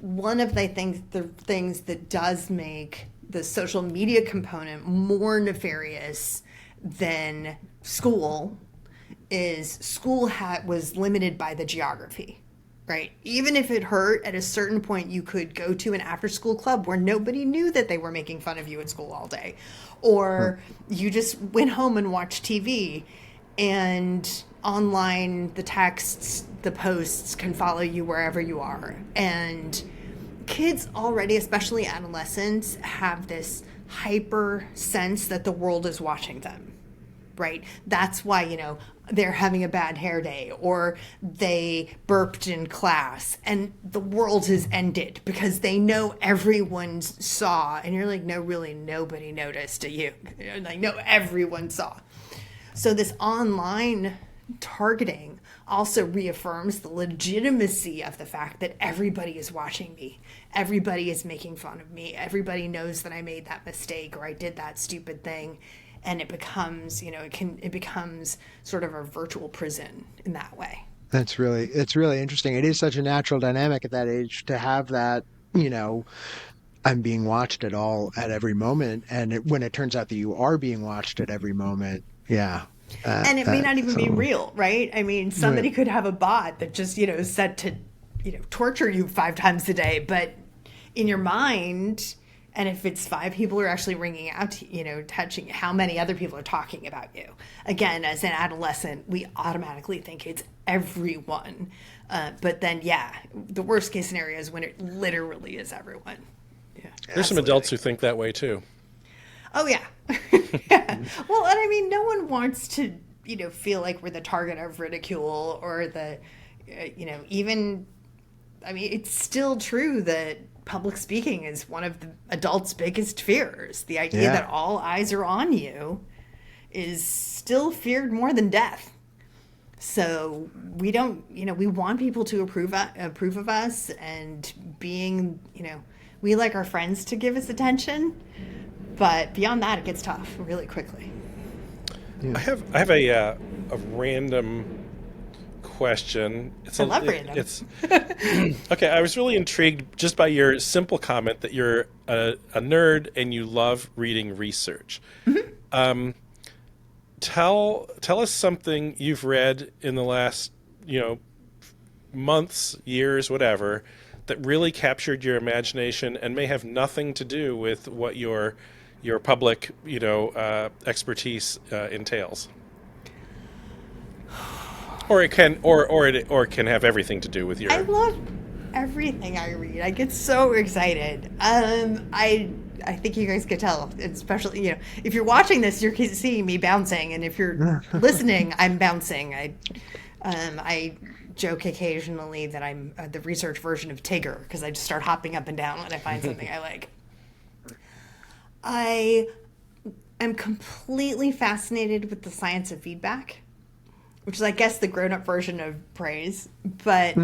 one of the things that does make the social media component more nefarious than school is school was limited by the geography, right? Even if it hurt, at a certain point you could go to an after-school club where nobody knew that they were making fun of you at school all day. Or you just went home and watched TV, and online the texts, the posts can follow you wherever you are. And kids already, especially adolescents, have this hyper sense that the world is watching them, right? That's why, they're having a bad hair day or they burped in class and the world has ended because they know everyone saw. And you're like, no, really, nobody noticed you. Like, no, everyone saw. So this online targeting also reaffirms the legitimacy of the fact that everybody is watching me. Everybody is making fun of me. Everybody knows that I made that mistake or I did that stupid thing. And it becomes, it becomes sort of a virtual prison in that way. It's really interesting. It is such a natural dynamic at that age to have that, I'm being watched at every moment. And when it turns out that you are being watched at every moment, and it may not even be real, right? I mean, somebody could have a bot that just, is set to, torture you 5 times a day, but in your mind... And if it's 5 people who are actually ringing out, touching, how many other people are talking about you? Again, as an adolescent, we automatically think it's everyone. But then, the worst case scenario is when it literally is everyone. Yeah, there's some adults who think that way too. Oh, yeah. Yeah. Well, and I mean, no one wants to, feel like we're the target of ridicule or it's still true that public speaking is one of the adults' biggest fears. The idea that all eyes are on you is still feared more than death. So we don't, we want people to approve of us and being, we like our friends to give us attention, but beyond that, it gets tough really quickly. I have a random question. I love random. It's okay. I was really intrigued just by your simple comment that you're a nerd and you love reading research. Tell us something you've read in the last, months, years, whatever, that really captured your imagination and may have nothing to do with what your public, expertise entails. Or it can, or it can have everything to do with your. I love everything I read. I get so excited. I think you guys could tell, especially if you're watching this, you're seeing me bouncing, and if you're listening, I'm bouncing. I joke occasionally that I'm the research version of Tigger because I just start hopping up and down when I find something I like. I am completely fascinated with the science of feedback, which is, I guess, the grown-up version of praise. But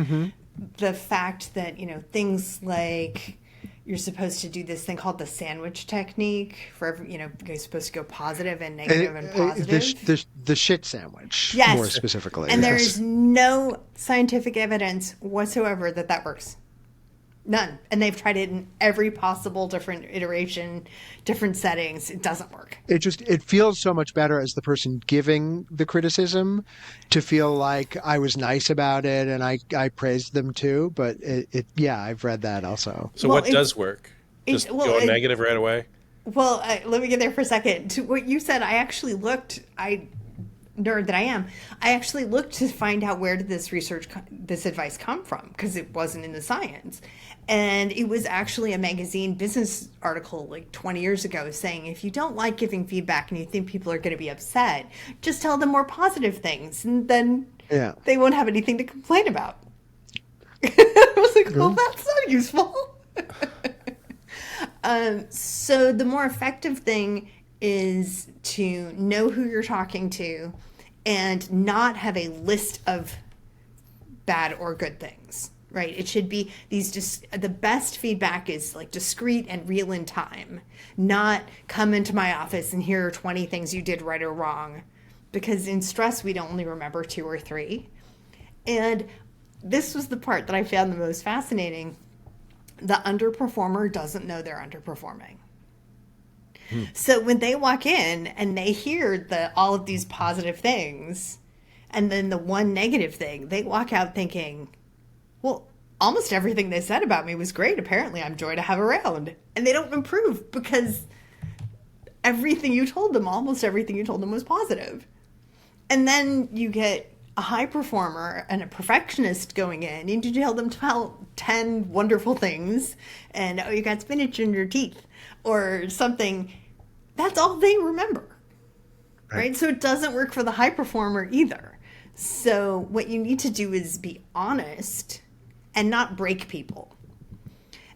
the fact that, things like you're supposed to do this thing called the sandwich technique for you're supposed to go positive and negative and positive. The shit sandwich, yes, more specifically. And there is no scientific evidence whatsoever that works. None. And they've tried it in every possible different iteration, different settings. It doesn't work. It feels so much better as the person giving the criticism to feel like I was nice about it and I praised them too. But I've read that also. So what does work? Just go negative right away? Well, let me get there for a second. To what you said, I actually looked, nerd that I am, I actually looked to find out where did this advice come from, because it wasn't in the science. And it was actually a magazine business article like 20 years ago saying, if you don't like giving feedback and you think people are going to be upset, just tell them more positive things and then they won't have anything to complain about. I was like, well, that's not useful. So the more effective thing is to know who you're talking to and not have a list of bad or good things, right? It should be the best feedback is like discrete and real in time, not come into my office and here are 20 things you did right or wrong, because in stress, we don't only remember 2 or 3. And this was the part that I found the most fascinating. The underperformer doesn't know they're underperforming. So when they walk in and they hear all of these positive things and then the one negative thing, they walk out thinking, well, almost everything they said about me was great. Apparently I'm joy to have around. And they don't improve because almost everything you told them was positive. And then you get a high performer and a perfectionist going in and you tell them 10 wonderful things and, oh, you got spinach in your teeth or something. That's all they remember, right? So it doesn't work for the high performer either. So what you need to do is be honest and not break people.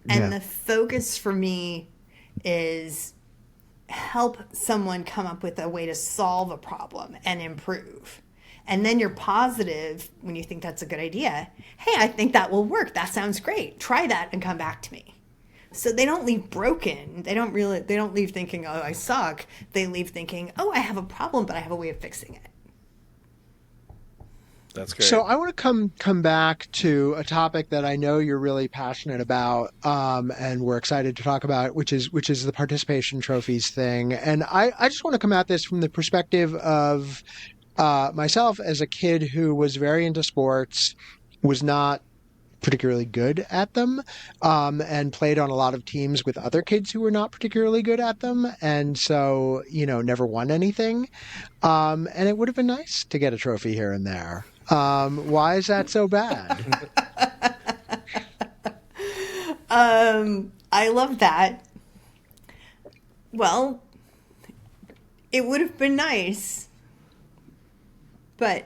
And the focus for me is help someone come up with a way to solve a problem and improve. And then you're positive when you think that's a good idea. Hey, I think that will work. That sounds great. Try that and come back to me. So they don't leave broken. They don't leave thinking, oh, I suck. They leave thinking, oh, I have a problem, but I have a way of fixing it. That's great. So I want to come back to a topic that I know you're really passionate about, and we're excited to talk about, which is the participation trophies thing. And I just want to come at this from the perspective of myself as a kid who was very into sports, was not particularly good at them, and played on a lot of teams with other kids who were not particularly good at them. And so, never won anything. And it would have been nice to get a trophy here and there. Why is that so bad? I love that. Well, it would have been nice, but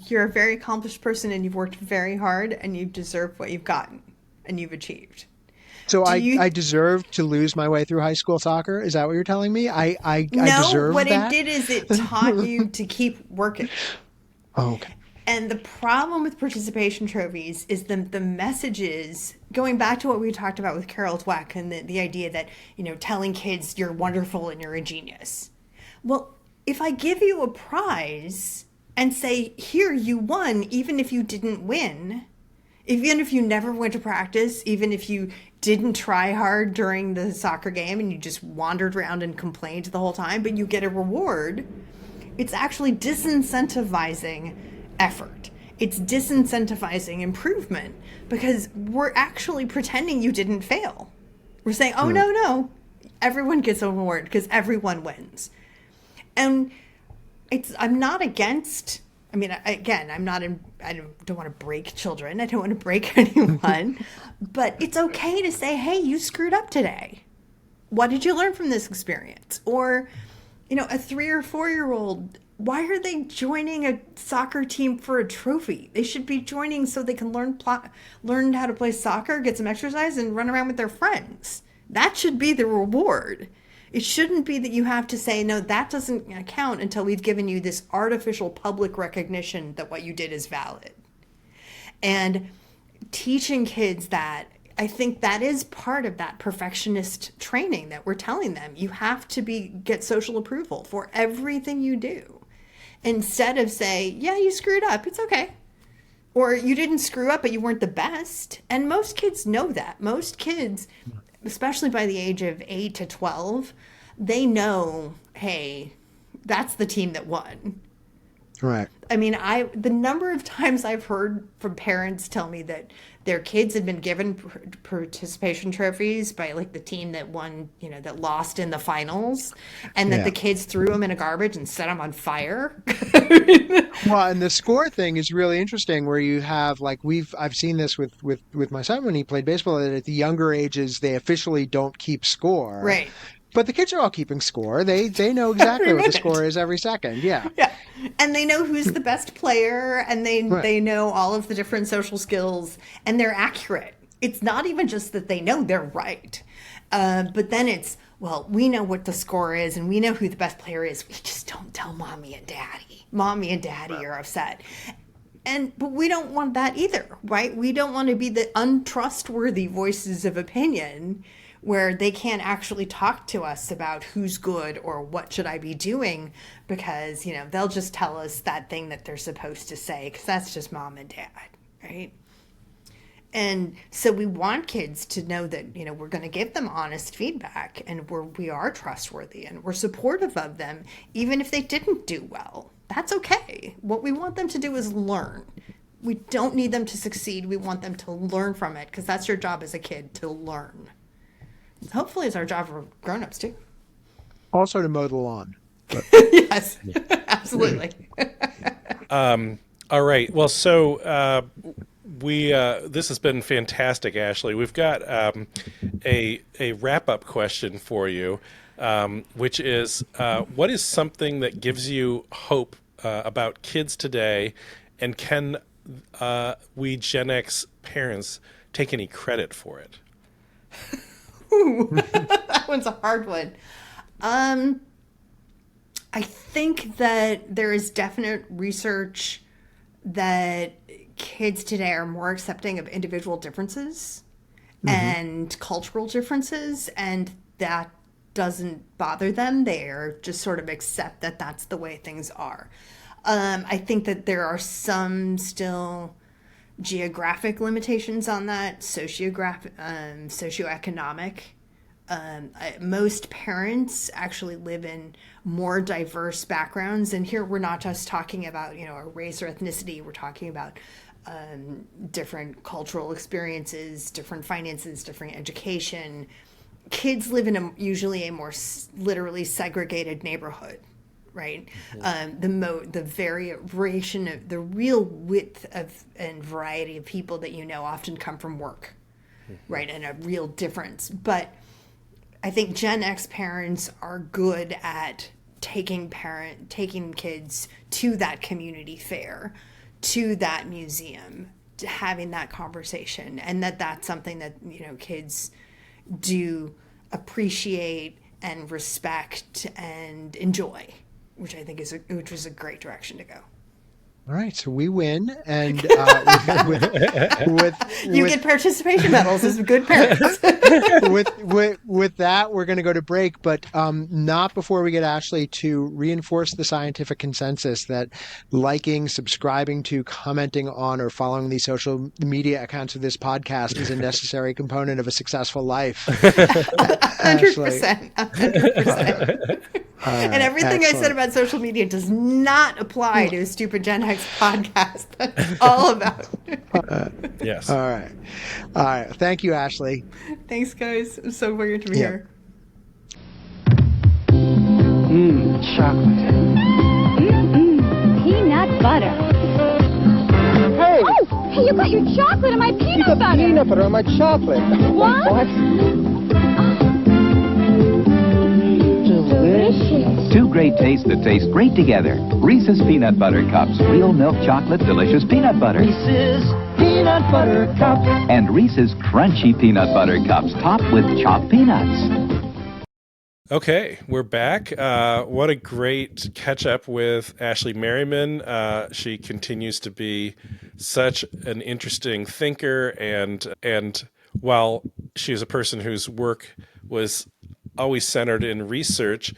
you're a very accomplished person and you've worked very hard and you deserve what you've gotten and you've achieved. So I deserve to lose my way through high school soccer? Is that what you're telling me? I deserve that? No, what it did is it taught you to keep working. Oh, okay. And the problem with participation trophies is the messages, going back to what we talked about with Carol Dweck and the idea that, telling kids you're wonderful and you're a genius. Well, if I give you a prize and say, here, you won, even if you didn't win, even if you never went to practice, even if you didn't try hard during the soccer game and you just wandered around and complained the whole time, but you get a reward. It's actually disincentivizing effort. It's disincentivizing improvement because we're actually pretending you didn't fail. We're saying, oh, no, everyone gets a reward because everyone wins. And I'm not against, I mean, again, I don't want to break children. I don't want to break anyone. But it's okay to say, hey, you screwed up today. What did you learn from this experience? Or, a 3 or 4-year-old, why are they joining a soccer team for a trophy? They should be joining so they can learn how to play soccer, get some exercise, and run around with their friends. That should be the reward. It shouldn't be that you have to say, no, that doesn't count until we've given you this artificial public recognition that what you did is valid. And teaching kids that, I think that is part of that perfectionist training that we're telling them. You have to get social approval for everything you do. Instead of say, yeah, you screwed up, it's okay. Or you didn't screw up, but you weren't the best. And most kids know that. Most kids, especially by the age of 8 to 12, they know, hey, that's the team that won. Right. I mean, the number of times I've heard from parents tell me that their kids had been given participation trophies by like the team that won, that lost in the finals, and that the kids threw them in a garbage and set them on fire. Well, and the score thing is really interesting where you have I've seen this with my son when he played baseball, that at the younger ages, they officially don't keep score. Right. But the kids are all keeping score. They know exactly what the score is every second. Yeah. Yeah. And they know who's the best player, and they know all of the different social skills, and they're accurate. It's not even just that they know, they're right. But then it's, well, we know what the score is and we know who the best player is. We just don't tell mommy and daddy. Mommy and daddy are upset. But we don't want that either, right? We don't want to be the untrustworthy voices of opinion where they can't actually talk to us about who's good or what should I be doing, because, they'll just tell us that thing that they're supposed to say, because that's just mom and dad, right? And so we want kids to know that, we're going to give them honest feedback, and we are trustworthy, and we're supportive of them, even if they didn't do well. That's okay. What we want them to do is learn. We don't need them to succeed. We want them to learn from it, because that's your job as a kid, to learn. Hopefully it's our job for grown-ups too. Also to mow the lawn. Yes, absolutely. All right. Well, so this has been fantastic, Ashley. We've got a wrap-up question for you, which is, what is something that gives you hope about kids today, and can we Gen X parents take any credit for it? Ooh, that one's a hard one. I think that there is definite research that kids today are more accepting of individual differences and cultural differences, and that doesn't bother them. They're just sort of accept that that's the way things are. I think that there are some still geographic limitations on that, socioeconomic. Most parents actually live in more diverse backgrounds, and here we're not just talking about a race or ethnicity. We're talking about different cultural experiences, different finances, different education. Kids live in usually a more literally segregated neighborhood. Right, the variation of the real width of and variety of people that often come from work, right, and a real difference. But I think Gen X parents are good at taking kids to that community fair, to that museum, to having that conversation, and that's something that kids do appreciate and respect and enjoy. Which I think is a great direction to go. All right, so we win, and with You get participation medals as good parents. with that, we're going to go to break, but not before we get Ashley to reinforce the scientific consensus that liking, subscribing to, commenting on, or following the social media accounts of this podcast is a necessary component of a successful life. 100%. 100%. And everything I said excellent. about social media does not apply to a stupid Gen X podcast. That's all about. Yes. All right. Thank you, Ashley. Thanks, guys. I'm so weird to be Yeah. here. Chocolate. Peanut butter. Hey! Oh, hey, you got your chocolate and my peanut butter. Peanut butter on my chocolate. What? Delicious. Two great tastes that taste great together. Reese's Peanut Butter Cups. Real milk chocolate, delicious peanut butter. Reese's Peanut Butter Cup. And Reese's Crunchy Peanut Butter Cups topped with chopped peanuts. Okay, we're back. What a great catch up with Ashley Merriman. She continues to be such an interesting thinker, and while she's a person whose work was always centered in research,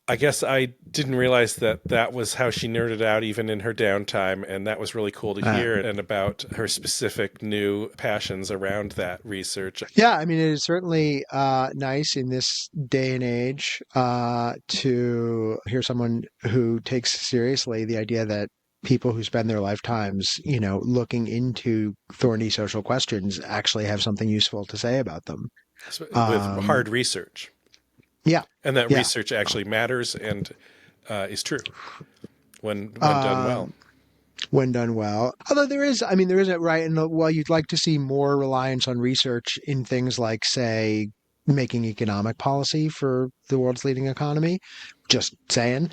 I guess I didn't realize that was how she nerded out even in her downtime, and that was really cool to hear, and about her specific new passions around that research. Yeah, I mean, it is certainly nice in this day and age to hear someone who takes seriously the idea that people who spend their lifetimes, looking into thorny social questions actually have something useful to say about them. With hard research. Yeah. And that Yeah. research actually matters and is true when done well. When done well. Although there is a right. And while you'd like to see more reliance on research in things like, say, making economic policy for the world's leading economy, just saying,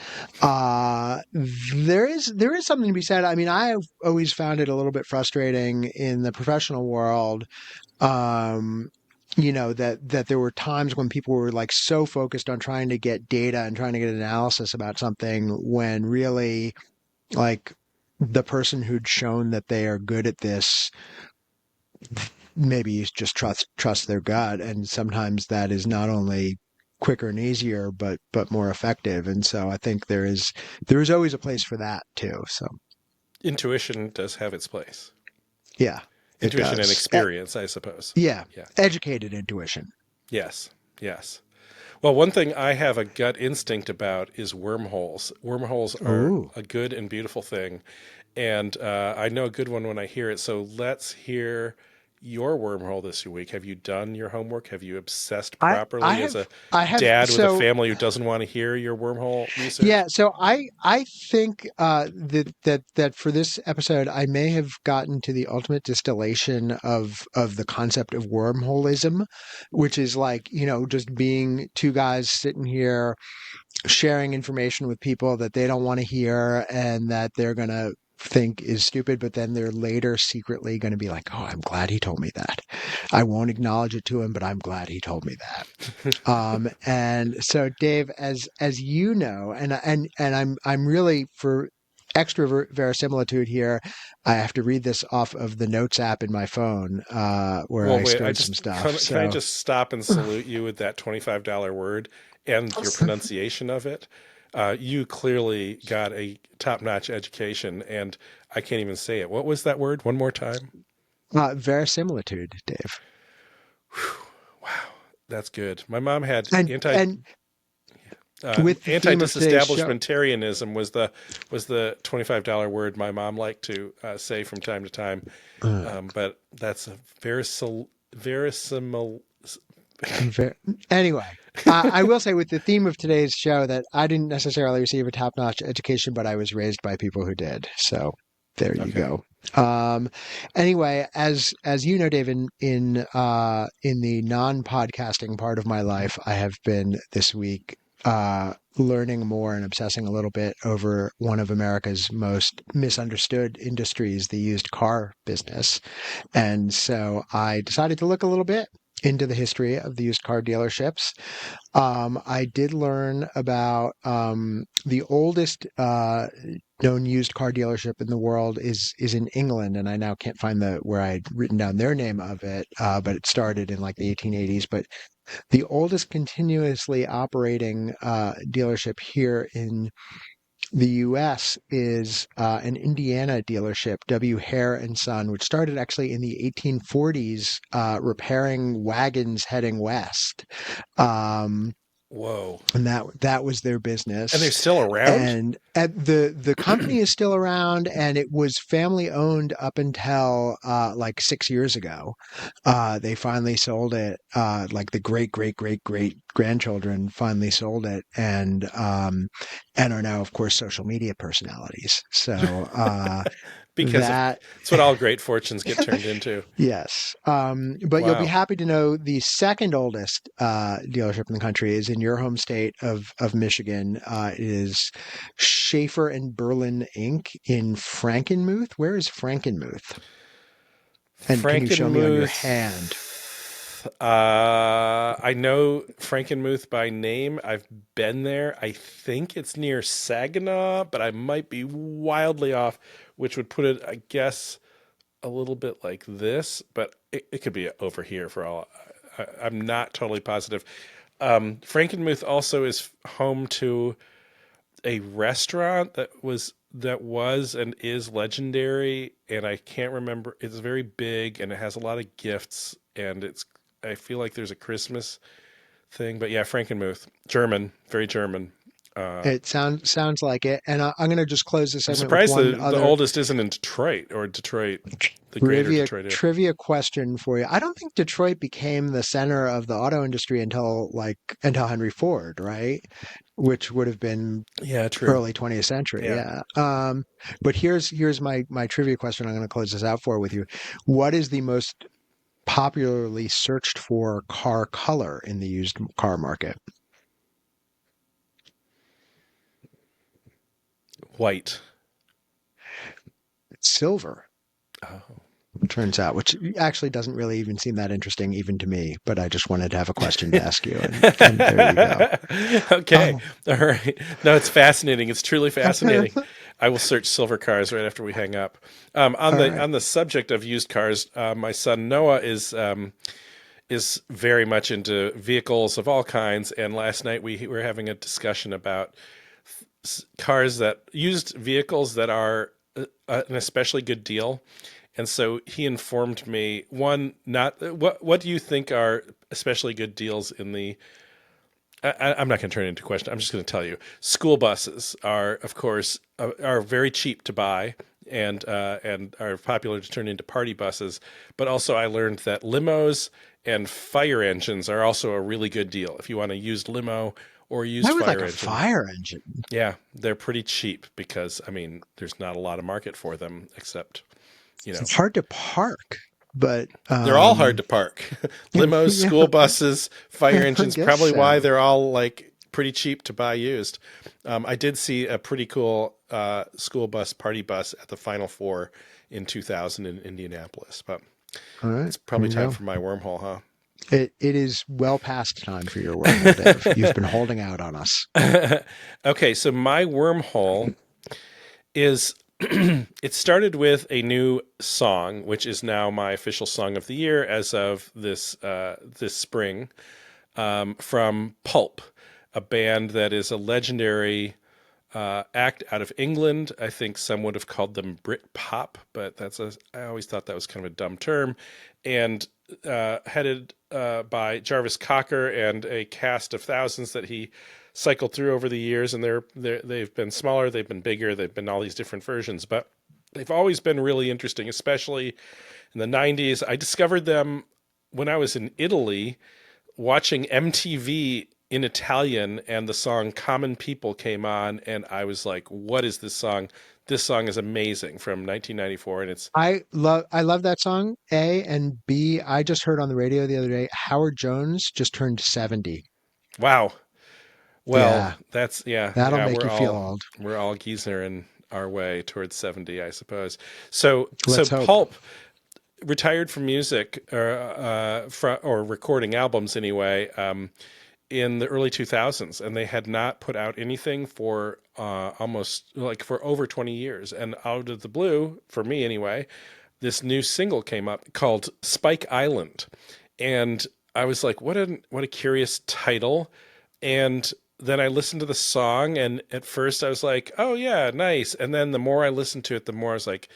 there is something to be said. I mean, I've always found it a little bit frustrating in the professional world. That there were times when people were like so focused on trying to get data and trying to get analysis about something, when really, like, the person who'd shown that they are good at this, maybe you just trust their gut, and sometimes that is not only quicker and easier, but more effective. And so I think there is always a place for that too. So Intuition does have its place. yeah. Intuition and experience, I suppose. Yeah. Educated intuition. Yes. Well, one thing I have a gut instinct about is wormholes. Wormholes are a good and beautiful thing. And I know a good one when I hear it. So let's hear your wormhole this week. Have you done your homework? Have you obsessed properly as a dad with a family who doesn't want to hear your wormhole research? Yeah, so I think that for this episode, I may have gotten to the ultimate distillation of the concept of wormholism, which is like, just being two guys sitting here sharing information with people that they don't want to hear and that they're going to think is stupid, but then they're later secretly going to be like, oh, I'm glad he told me that. I won't acknowledge it to him, but I'm glad he told me that. And so, Dave, as you know, and I'm really, for extra verisimilitude here, I have to read this off of the notes app in my phone, where I stored some stuff. Can I just stop and salute you with that $25 word and your pronunciation of it? You clearly got a top-notch education, and I can't even say it. What was that word? One more time. Verisimilitude, Dave. Wow, that's good. My mom had anti-disestablishmentarianism was the $25 word my mom liked to say from time to time. But that's a verisimil. Anyway, I will say with the theme of today's show that I didn't necessarily receive a top-notch education, but I was raised by people who did. So there you go. Anyway, as you know, Dave, in the non-podcasting part of my life, I have been this week learning more and obsessing a little bit over one of America's most misunderstood industries, the used car business. And so I decided to look a little bit into the history of the used car dealerships. I did learn about the oldest known used car dealership in the world is in England, and I now can't find the where I'd written down their name of it, but it started in like the 1880s. But the oldest continuously operating dealership here in the U.S. is an Indiana dealership, W. Hare and Son, which started actually in the 1840s, repairing wagons heading west. Whoa. And that was their business. And they're still around? And the company is still around, and it was family owned up until like 6 years ago. They finally sold it. Like the great grandchildren finally sold it, and are now, of course, social media personalities. So Because it's what all great fortunes get turned into. Yes. But you'll be happy to know the second oldest dealership in the country is in your home state of Michigan. It is Schaefer and Berlin Inc. in Frankenmuth. Where is Frankenmuth? And can you show me on your hand? I know Frankenmuth by name. I've been there. I think it's near Saginaw, but I might be wildly off, which would put it, I guess, a little bit like this, but it could be over here for all. I'm not totally positive. Frankenmuth also is home to a restaurant that was and is legendary, and I can't remember. It's very big and it has a lot of gifts, and I feel like there's a Christmas thing, but yeah, Frankenmuth, German, very German. It sounds like it, and I'm going to just close this segment. I'm surprised with one the oldest isn't in Detroit, the greater Detroit area. Trivia question for you. I don't think Detroit became the center of the auto industry until Henry Ford, right? Which would have been early 20th century. Yeah. But here's my trivia question. I'm going to close this out with you. What is the most popularly searched for car color in the used car market? White. It's silver. Oh. It turns out, which actually doesn't really even seem that interesting even to me, but I just wanted to have a question to ask you, and there you go. Okay. All right. No, it's fascinating. It's truly fascinating. I will search silver cars right after we hang up. On the subject of used cars, my son Noah is very much into vehicles of all kinds, and last night we were having a discussion about used vehicles that are an especially good deal. And so he informed me, what do you think are especially good deals in the, I'm not going to turn it into a question. I'm just going to tell you. School buses are, of course, are very cheap to buy and are popular to turn into party buses. But also I learned that limos and fire engines are also a really good deal. If you want a used limo or used fire engine. A fire engine? Yeah, they're pretty cheap because, there's not a lot of market for them except... It's hard to park, but they're all hard to park. Limos, school buses, fire engines. Probably why they're all pretty cheap to buy used. I did see a pretty cool school bus, party bus at the Final Four in 2000 in Indianapolis. But it's probably time for my wormhole, huh? It is well past time for your wormhole, Dave. You've been holding out on us. Okay, so my wormhole is. It started with a new song, which is now my official song of the year as of this spring, from Pulp, a band that is a legendary act out of England. I think some would have called them Brit pop, but I always thought that was kind of a dumb term. And headed by Jarvis Cocker and a cast of thousands that he cycled through over the years, and they've been smaller, they've been bigger, they've been all these different versions, but they've always been really interesting, especially in the 90s. I discovered them when I was in Italy watching MTV in Italian, and the song Common People came on, and I was like, what is this song? This song is amazing, from 1994, and I love that song, A, and B, I just heard on the radio the other day, Howard Jones just turned 70. Wow. Well, yeah. That'll make you feel old. We're all geezer in our way towards 70, I suppose. So hope. Pulp retired from music or recording albums anyway in the early 2000s, and they had not put out anything for almost like for over 20 years. And out of the blue, for me anyway, this new single came up called Spike Island. And I was like, what a curious title. And then I listened to the song, and at first I was like, oh yeah, nice. And then the more I listened to it, the more I was like,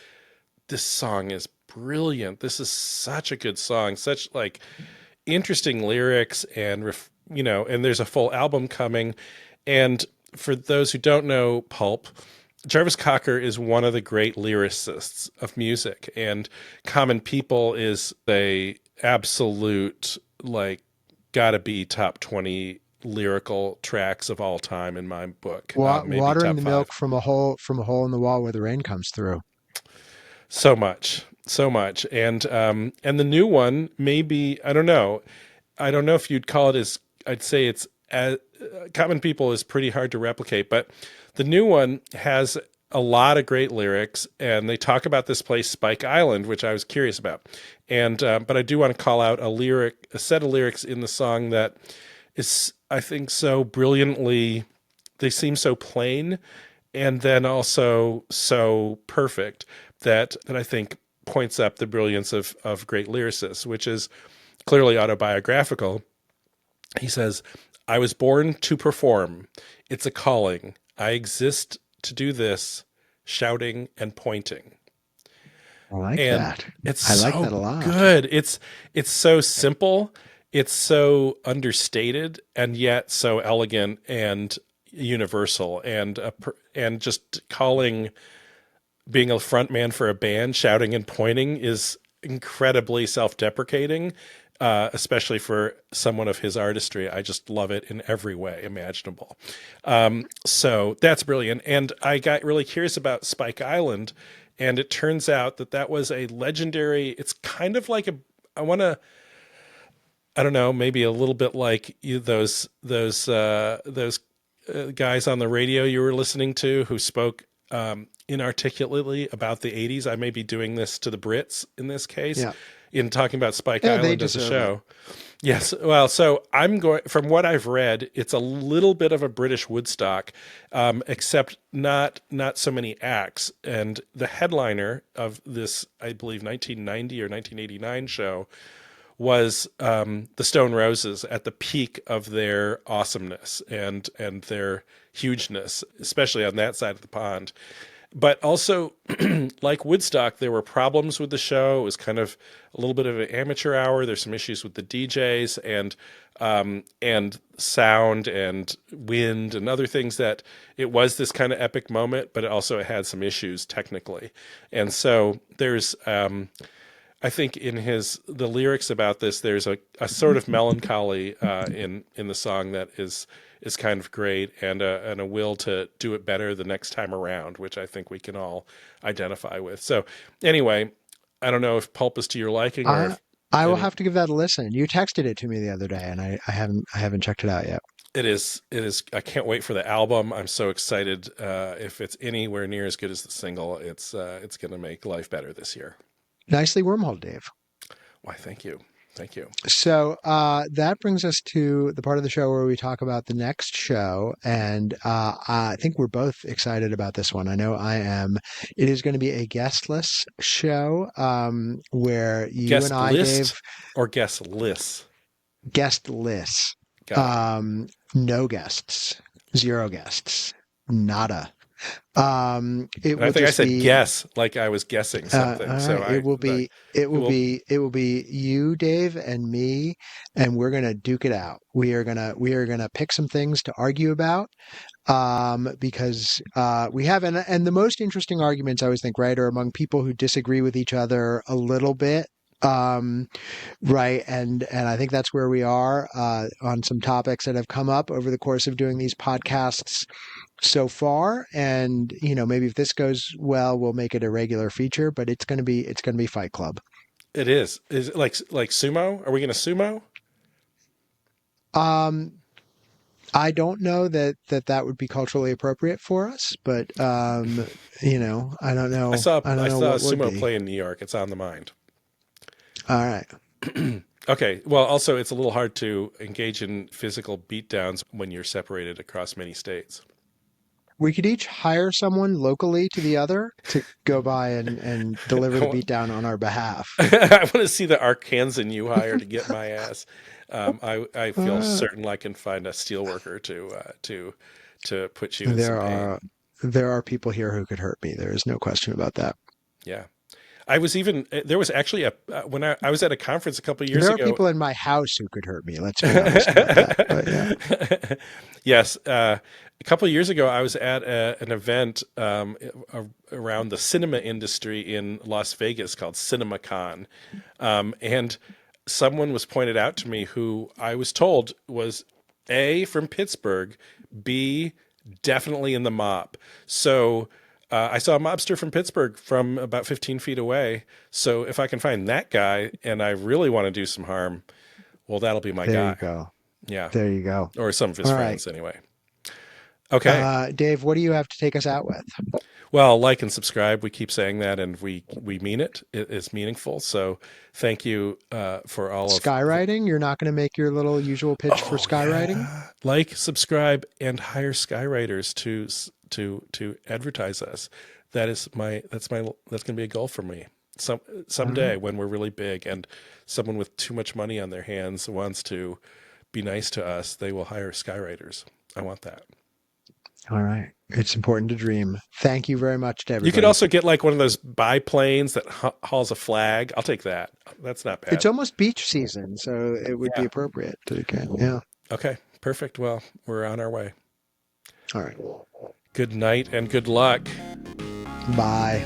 this song is brilliant. This is such a good song, such like interesting lyrics, and and there's a full album coming. And for those who don't know Pulp, Jarvis Cocker is one of the great lyricists of music, and Common People is a absolute, like, gotta be top 20 lyrical tracks of all time in my book. Maybe Watering the top milk 5. from a hole in the wall where the rain comes through. So much. And the new one, maybe, I don't know if you'd call it as, I'd say it's as Common People is pretty hard to replicate, but the new one has a lot of great lyrics, and they talk about this place, Spike Island, which I was curious about. And, but I do want to call out a set of lyrics in the song that is, I think, so brilliantly, they seem so plain, and then also so perfect that I think points up the brilliance of great lyricists, which is clearly autobiographical. He says, I was born to perform. It's a calling. I exist to do this, shouting and pointing. I like that. I like that a lot. Good. It's so simple. It's so understated, and yet so elegant and universal, and just calling being a front man for a band, shouting and pointing, is incredibly self-deprecating, especially for someone of his artistry. I just love it in every way imaginable. So that's brilliant. And I got really curious about Spike Island, and it turns out that was a legendary, it's kind of like I don't know, maybe a little bit like those guys on the radio you were listening to who spoke inarticulately about the 80s. I may be doing this to the Brits in this case, in talking about Spike Island as a show. Yes. Well, so from what I've read, it's a little bit of a British Woodstock, except not so many acts. And the headliner of this, I believe, 1990 or 1989 show was the Stone Roses at the peak of their awesomeness and their hugeness, especially on that side of the pond. But also, like Woodstock, there were problems with the show. It was kind of a little bit of an amateur hour. There's some issues with the DJs and sound and wind and other things, that it was this kind of epic moment, but it had some issues technically. And so there's, I think in the lyrics about this, there's a sort of melancholy in the song that is kind of great, and a will to do it better the next time around, which I think we can all identify with. So anyway, I don't know if Pulp is to your liking, or I will have to give that a listen. You texted it to me the other day, and I haven't checked it out yet. It is. I can't wait for the album. I'm so excited. If it's anywhere near as good as the single, it's going to make life better this year. Nicely Wormhole, Dave. Why, thank you. Thank you. So that brings us to the part of the show where we talk about the next show. And I think we're both excited about this one. I know I am. It is going to be a guestless show where you guest and I, list Dave. Or guest list? Guestless. No guests. Zero guests. Nada. I think I said guess, like I was guessing something. It will be you, Dave, and me, and we're gonna duke it out. We are gonna pick some things to argue about, because we have, and the most interesting arguments, I always think, right, are among people who disagree with each other a little bit. Right. And I think that's where we are on some topics that have come up over the course of doing these podcasts so far. And, maybe if this goes well, we'll make it a regular feature, but it's going to be Fight Club. It is. Is it like sumo? Are we going to sumo? I don't know that would be culturally appropriate for us, but, I don't know. I saw a sumo play in New York. It's on the mind. All right. Okay. Well, also, it's a little hard to engage in physical beatdowns when you're separated across many states. We could each hire someone locally to the other to go by and deliver the beatdown on our behalf. I want to see the Arkansan you hire to get my ass. I feel certain I can find a steelworker to put you in some pain. There are people here who could hurt me. There is no question about that. Yeah. There was actually when I was at a conference a couple of years ago. There are people in my house who could hurt me. Let's be honest about that. But yeah. Yes. A couple of years ago, I was at an event around the cinema industry in Las Vegas called CinemaCon. And someone was pointed out to me who I was told was A, from Pittsburgh, B, definitely in the mob. So I saw a mobster from Pittsburgh from about 15 feet away. So if I can find that guy and I really want to do some harm, well, that'll be my guy. There you go. Yeah. There you go. Or some of his friends anyway. Okay. Dave, what do you have to take us out with? Well, like and subscribe. We keep saying that, and we mean it. It is meaningful. So thank you for all of skywriting. You're not going to make your little usual pitch for skywriting? Yeah. Like, subscribe, and hire skywriters to advertise us. That's going to be a goal for me. Someday when we're really big and someone with too much money on their hands wants to be nice to us, they will hire skywriters. I want that. All right. It's important to dream. Thank you very much to everybody. You could also get like one of those biplanes that hauls a flag. I'll take that. That's not bad. It's almost beach season, so it would be appropriate to get. Yeah. Okay. Perfect. Well, we're on our way. All right. Good night and good luck. Bye.